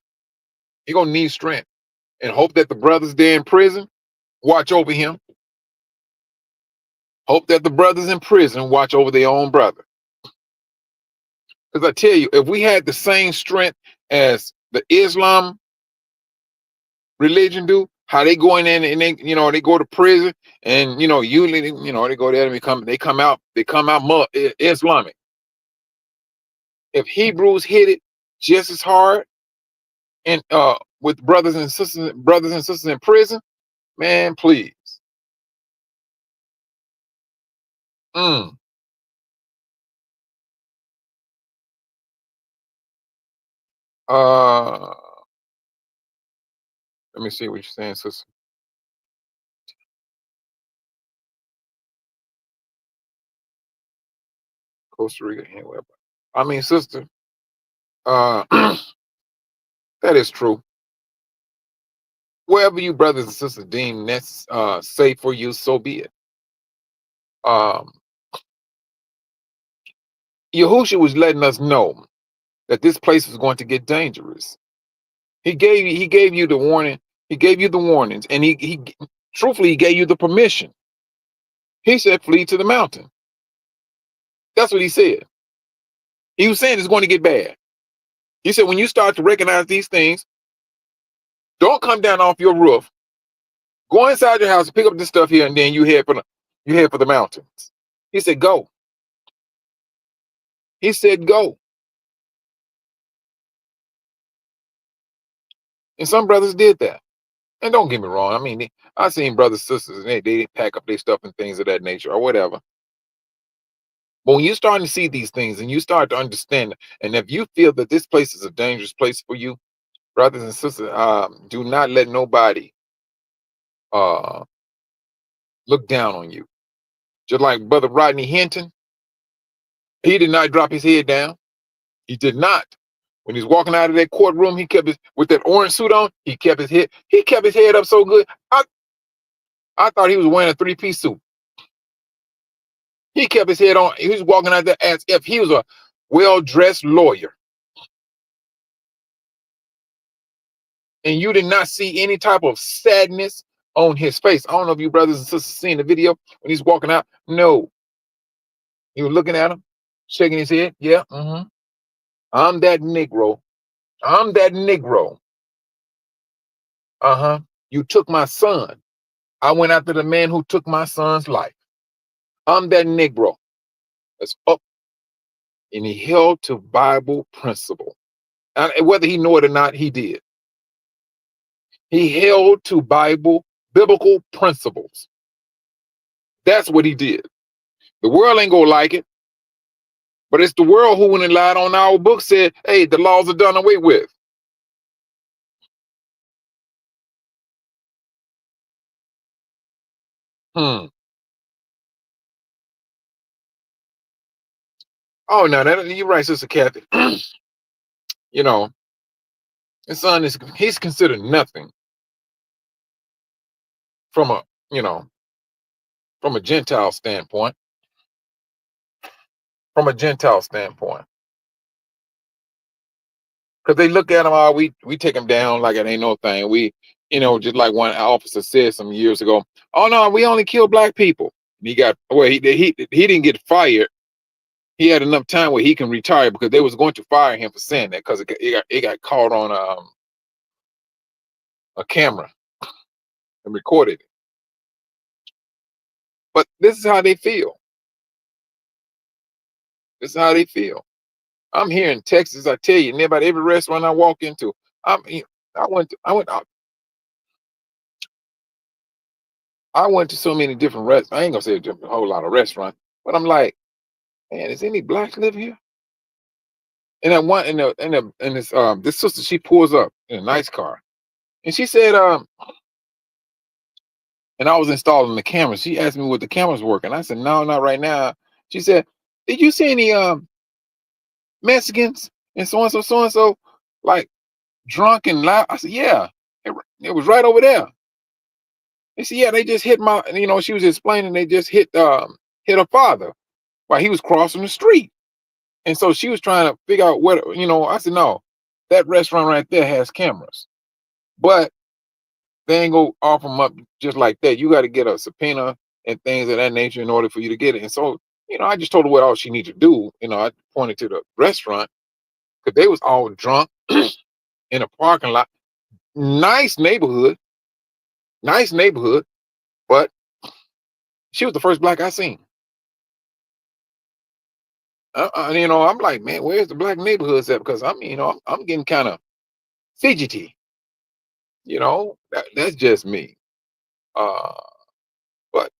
He gonna need strength. And hope that the brothers there in prison watch over him. Hope that the brothers in prison watch over their own brother. Because I tell you, if we had the same strength as the Islam religion do, how they go in and they go to prison, and usually they go there and they come out Islamic. If Hebrews hit it just as hard, and with brothers and sisters in prison, man, please. Uh, let me see what you're saying, sister. Costa Rica, anywhere. I mean, sister, that is true. Wherever you brothers and sisters deem that's safe for you, so be it. Yahushua was letting us know that this place was going to get dangerous. He gave you the warning. He gave you the warnings, and he truthfully he gave you the permission. He said, "Flee to the mountain." That's what he said. He was saying it's going to get bad. He said, when you start to recognize these things, don't come down off your roof. Go inside your house and pick up this stuff here, and then you head for the mountains. He said, "Go." He said, "Go." And some brothers did that. And don't get me wrong. I mean, I seen brothers, sisters, and they pack up their stuff and things of that nature or whatever. But when you start to see these things and you start to understand, and if you feel that this place is a dangerous place for you, brothers and sisters, do not let nobody uh, look down on you. Just like Brother Rodney Hinton, he did not drop his head down. He did not. When he's walking out of that courtroom, he kept his with that orange suit on. He kept his head. He kept his head up so good. I thought he was wearing a three-piece suit. He kept his head on. He was walking out there as if he was a well-dressed lawyer. And you did not see any type of sadness on his face. I don't know if you brothers and sisters seen the video when he's walking out. No, he was looking at him, shaking his head. Yeah, I'm that Negro. I'm that Negro. You took my son. I went after the man who took my son's life. I'm that Negro. That's up. And he held to Bible principle. And whether he knew it or not, he did. He held to biblical principles. That's what he did. The world ain't gonna like it, but it's the world who, when it lied on our book, said, hey, the laws are done away with. Oh, no, you're right, Sister Kathy. You know, his son he's considered nothing from a, from a Gentile standpoint. From a Gentile standpoint. Because they look at him, we take him down like it ain't no thing. We, just like one officer said some years ago, oh no, we only kill black people. And he didn't get fired. He had enough time where he can retire because they was going to fire him for saying that because it got caught on a camera and recorded it. But this is how they feel. This is how they feel. I'm here in Texas. I tell you, near about every restaurant I walk into, I went to so many different restaurants. I ain't gonna say a whole lot of restaurants, but I'm like, man, is any blacks live here? And that one, and this sister, she pulls up in a nice car, and she said, and I was installing the cameras. She asked me what the cameras working. I said, no, not right now. She said, did you see any Mexicans and so and so, like drunk and loud? I said, yeah, it was right over there. They said, yeah, they just hit my, she was explaining they just hit her father while he was crossing the street. And so she was trying to figure out what, I said, no, that restaurant right there has cameras, but they ain't go off them up just like that. You got to get a subpoena and things of that nature in order for you to get it. And so, I just told her what all she needed to do. I pointed to the restaurant because they was all drunk in a parking lot. Nice neighborhood, but she was the first black I seen. I'm like, man, where's the black neighborhoods at? Because I'm getting kind of fidgety. That's just me. Uh, but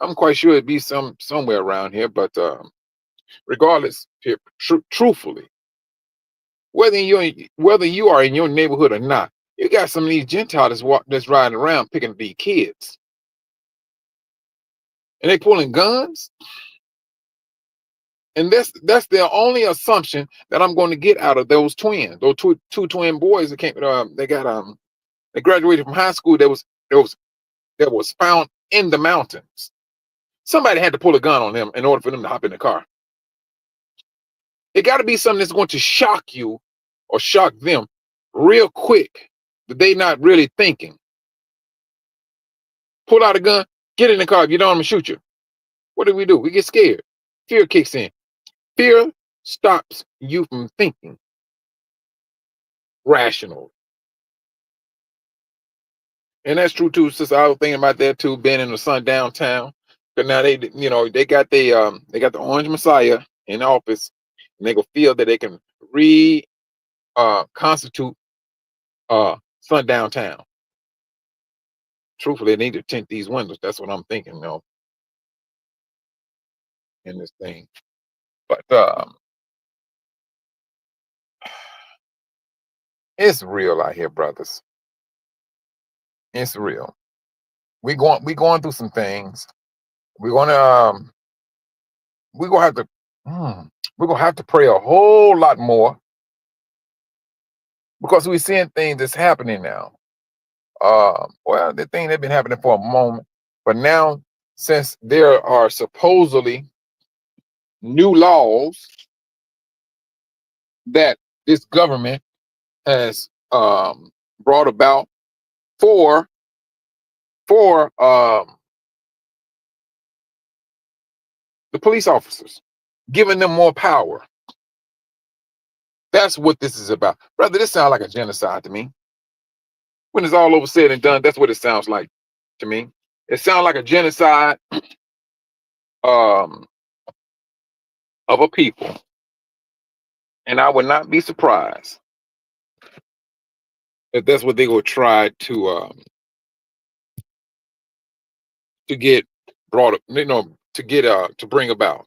I'm quite sure it'd be somewhere around here. But regardless, truthfully, whether you are in your neighborhood or not, you got some of these Gentiles that's riding around picking up these kids, and they pulling guns. And that's the only assumption that I'm going to get out of those two twin boys that came. They graduated from high school. That was found in the mountains. Somebody had to pull a gun on them in order for them to hop in the car. It got to be something that's going to shock you or shock them real quick that they not really thinking. Pull out a gun, get in the car. If you don't, I'm gonna shoot you. What do? We get scared. Fear kicks in. Fear stops you from thinking rational. And that's true too, sister. I was thinking about that too, being in the sundown town. But now they got the Orange Messiah in office, and they go feel that they can constitute sundown town. truthfully, they need to tint these windows. That's what I'm thinking, in this thing. But it's real out here, brothers. It's real. We going through some things. We're gonna we're gonna have to we're gonna have to pray a whole lot more because we're seeing things that's happening now. Well, the thing that's been happening for a moment, but now since there are supposedly new laws that this government has brought about for the police officers, giving them more power. That's what this is about, brother. This sounds like a genocide to me. When it's all over said and done, that's what it sounds like to me. It sounds like a genocide um, of a people, and I would not be surprised if that's what they will try to get brought up, to get to bring about.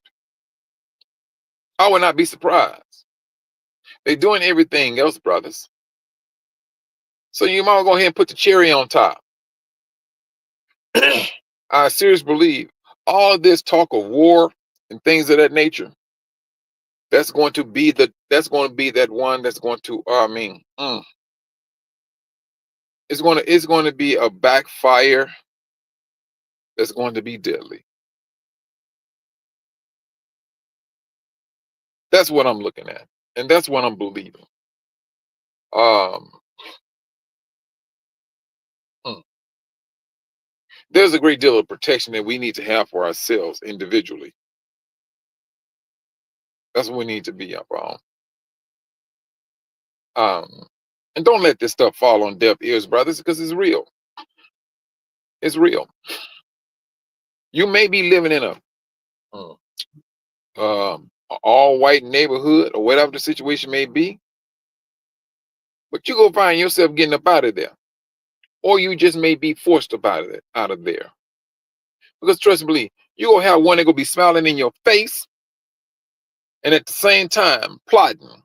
I would not be surprised. They're doing everything else, brothers. So you might go ahead and put the cherry on top. I seriously believe all this talk of war and things of that nature, that's going to be that one that's going to it's going to be a backfire that's going to be deadly. That's what I'm looking at, and that's what I'm believing. Um, mm. There's a great deal of protection that we need to have for ourselves individually. That's what we need to be up on. And don't let this stuff fall on deaf ears, brothers, because it's real. It's real. You may be living in mm, all white neighborhood or whatever the situation may be, but you go find yourself getting up out of there, or you just may be forced out of there. Because trust me, believe, you gonna have one that gonna be smiling in your face, and at the same time plotting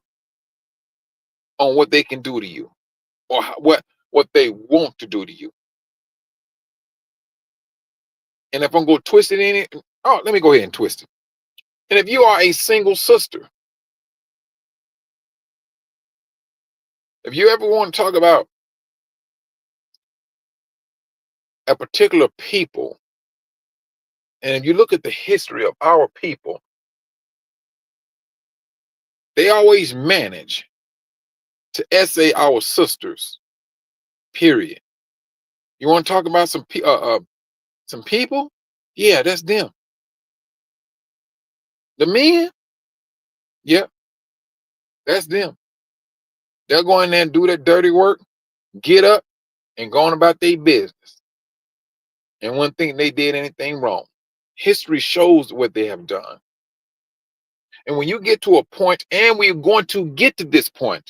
on what they can do to you, or what they want to do to you. And if I'm gonna twist it in it, oh, let me go ahead and twist it. And if you are a single sister, if you ever want to talk about a particular people, and if you look at the history of our people, they always manage to essay our sisters. Period. You want to talk about some people? Yeah, that's them. The men, yeah, that's them. They'll go in there and do that dirty work, get up, and go on about their business. And wouldn't think they did anything wrong. History shows what they have done. And when you get to a point, and we're going to get to this point,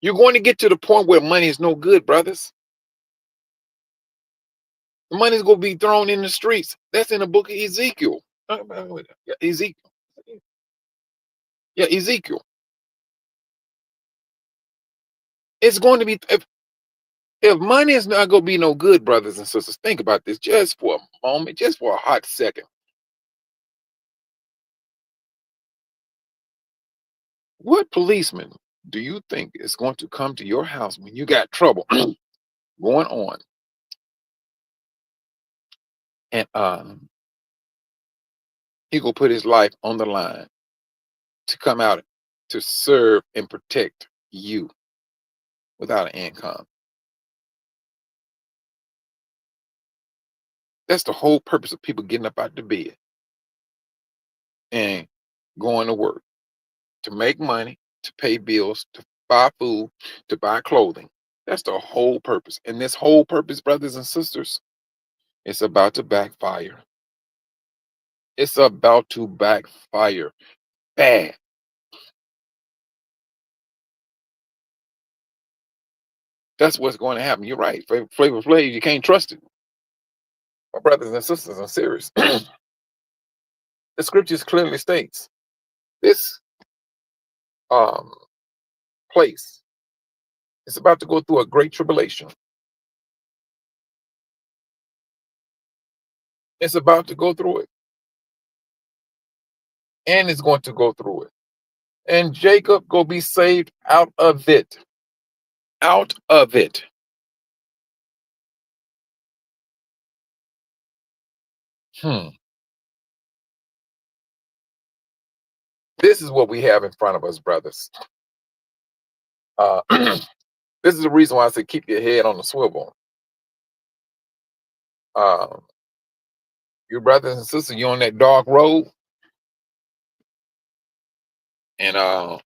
you're going to get to the point where money is no good, brothers. The money's going to be thrown in the streets. That's in the book of Ezekiel. Yeah, Ezekiel. Yeah, Ezekiel. It's going to be, if money is not going to be no good, brothers and sisters, think about this just for a moment, just for a hot second. What policeman do you think is going to come to your house when you got trouble going on, and he gonna put his life on the line to come out to serve and protect you without an income? That's the whole purpose of people getting up out the bed and going to work, to make money, to pay bills, to buy food, to buy clothing. That's the whole purpose. And this whole purpose, brothers and sisters, it's about to backfire. It's about to backfire bad. That's what's going to happen. You're right. Flavor Flav, you can't trust it. My brothers and sisters, I'm serious. The scriptures clearly states this um, place is about to go through a great tribulation. It's about to go through it, and it's going to go through it. And Jacob go be saved out of it. Out of it. Hmm. This is what we have in front of us, brothers. This is the reason why I say keep your head on the swivel. Um, you brothers and sisters, you're on that dark road, and um,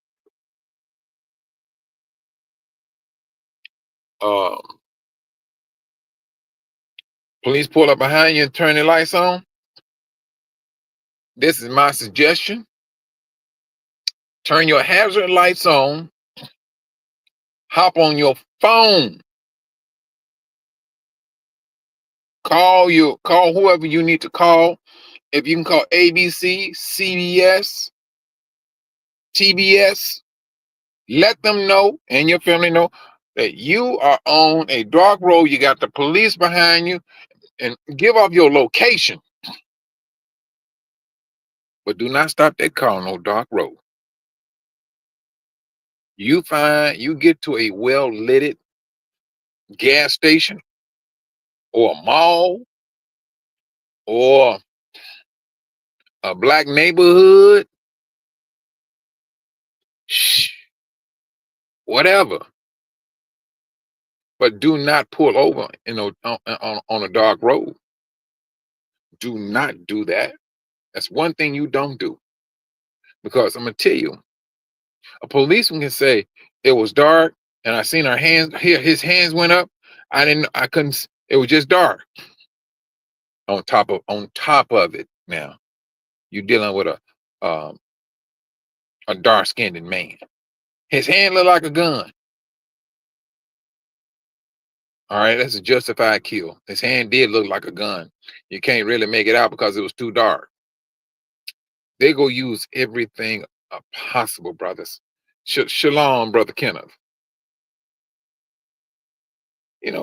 police pull up behind you and turn the lights on. This is my suggestion. Turn your hazard lights on. Hop on your phone. Call whoever you need to call. If you can call ABC, CBS, TBS, let them know and your family know that you are on a dark road. You got the police behind you, and give off your location. But do not stop that car on no dark road. You get to a well-lit gas station or a mall or a black neighborhood, whatever. But do not pull over on a dark road. Do not do that. That's one thing you don't do. Because I'm gonna tell you, a policeman can say it was dark and I seen our hands here, his hands went up. I couldn't, it was just dark. On top of it now, you're dealing with a dark-skinned man. His hand looked like a gun. All right, that's a justified kill. His hand did look like a gun. You can't really make it out because it was too dark. They go use everything possible, brothers. Shalom, brother Kenneth.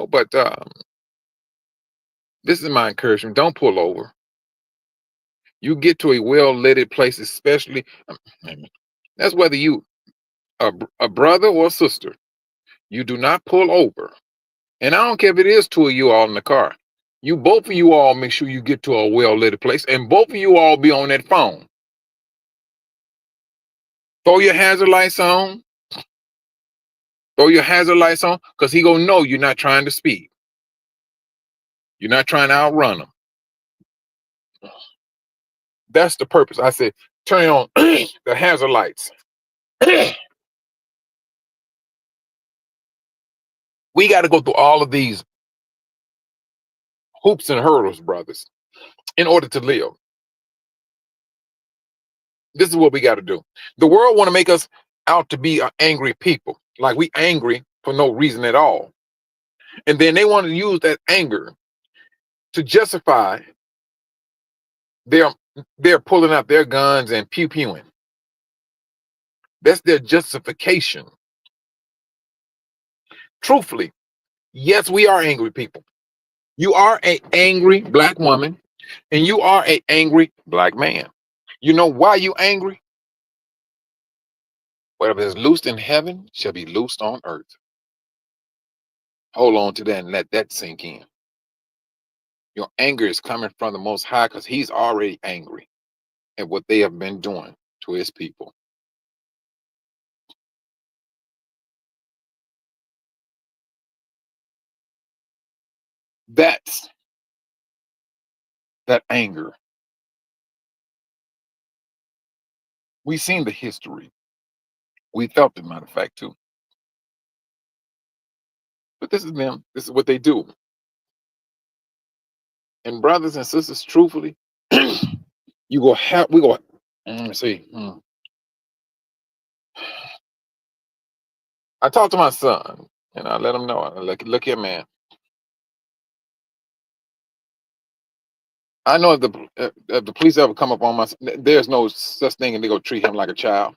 But this is my encouragement. Don't pull over. You get to a well-lit place, especially that's whether you a brother or a sister. You do not pull over. And I don't care if it is two of you all in the car. Both of you all make sure you get to a well-lit place, and both of you all be on that phone. Throw your hazard lights on. Throw your hazard lights on, because he gonna know you're not trying to speed. You're not trying to outrun him. That's the purpose. I said, turn on the hazard lights. We got to go through all of these hoops and hurdles, brothers, in order to live. This is what we got to do. The world want to make us out to be angry people, like we angry for no reason at all. And then they want to use that anger to justify their pulling out their guns and pew-pewing. That's their justification. Truthfully, yes, we are angry people. You are an angry black woman, and you are an angry black man. You know why you angry? Whatever is loosed in heaven shall be loosed on earth. Hold on to that and let that sink in. Your anger is coming from the Most High because he's already angry at what they have been doing to his people. That's that anger. We've seen the history. We felt it, matter of fact, too. But this is them. This is what they do. And brothers and sisters, truthfully, we go, let me see. I talked to my son. And I let them know. Look here, man. I know if the police ever come up on my, there's no such thing, and they go treat him like a child.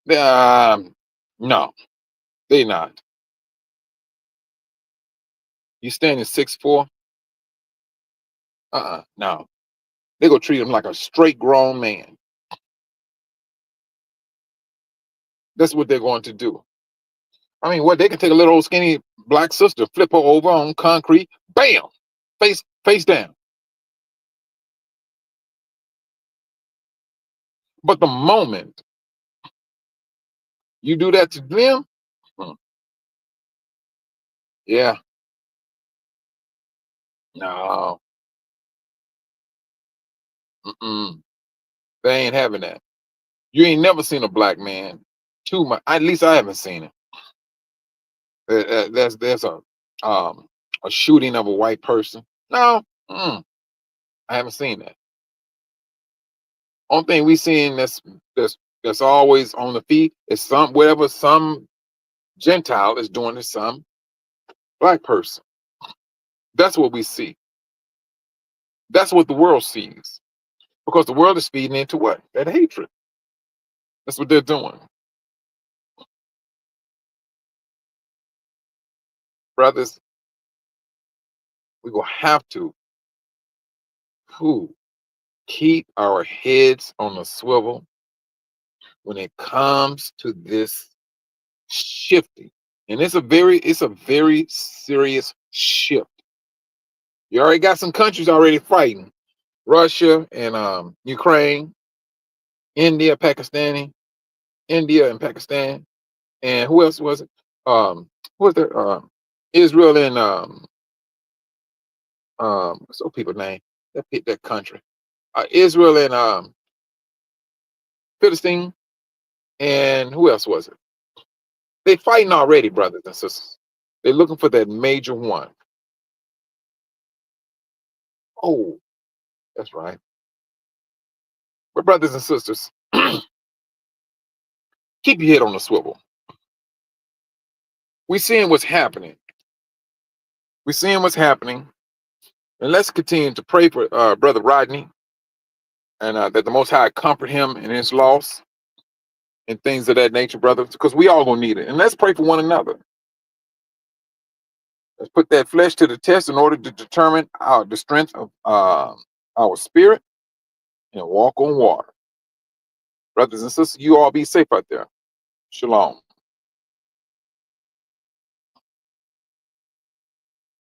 No, they not. You standing 6'4"? No. They go treat him like a straight grown man. That's what they're going to do. I mean, what, they can take a little old skinny black sister, flip her over on concrete, bam, face down. But the moment you do that to them, hmm, yeah, no, mm-mm, they ain't having that. You ain't never seen a black man too much. At least I haven't seen it. There's a shooting of a white person. No, I haven't seen that. Only thing we seen that's always on the feed is some Gentile is doing to some black person. That's what we see. That's what the world sees. Because the world is feeding into what? That hatred. That's what they're doing. Brothers, we will have to keep our heads on the swivel when it comes to this shifting. And it's a very serious shift. You already got some countries already fighting. Russia and Ukraine, India, India and Pakistan, and who else was it? Who was there? Israel and what's those people name? That country. Israel and Philistine, and who else was it? They fighting already, brothers and sisters. They're looking for that major one. Oh, that's right. But brothers and sisters, keep your head on the swivel. We're seeing what's happening. We're seeing what's happening. And let's continue to pray for Brother Rodney, and that the Most High comfort him in his loss and things of that nature, brothers, because we all gonna need it. And let's pray for one another. Let's put that flesh to the test in order to determine the strength of our spirit and walk on water. Brothers and sisters, you all be safe out there. Shalom.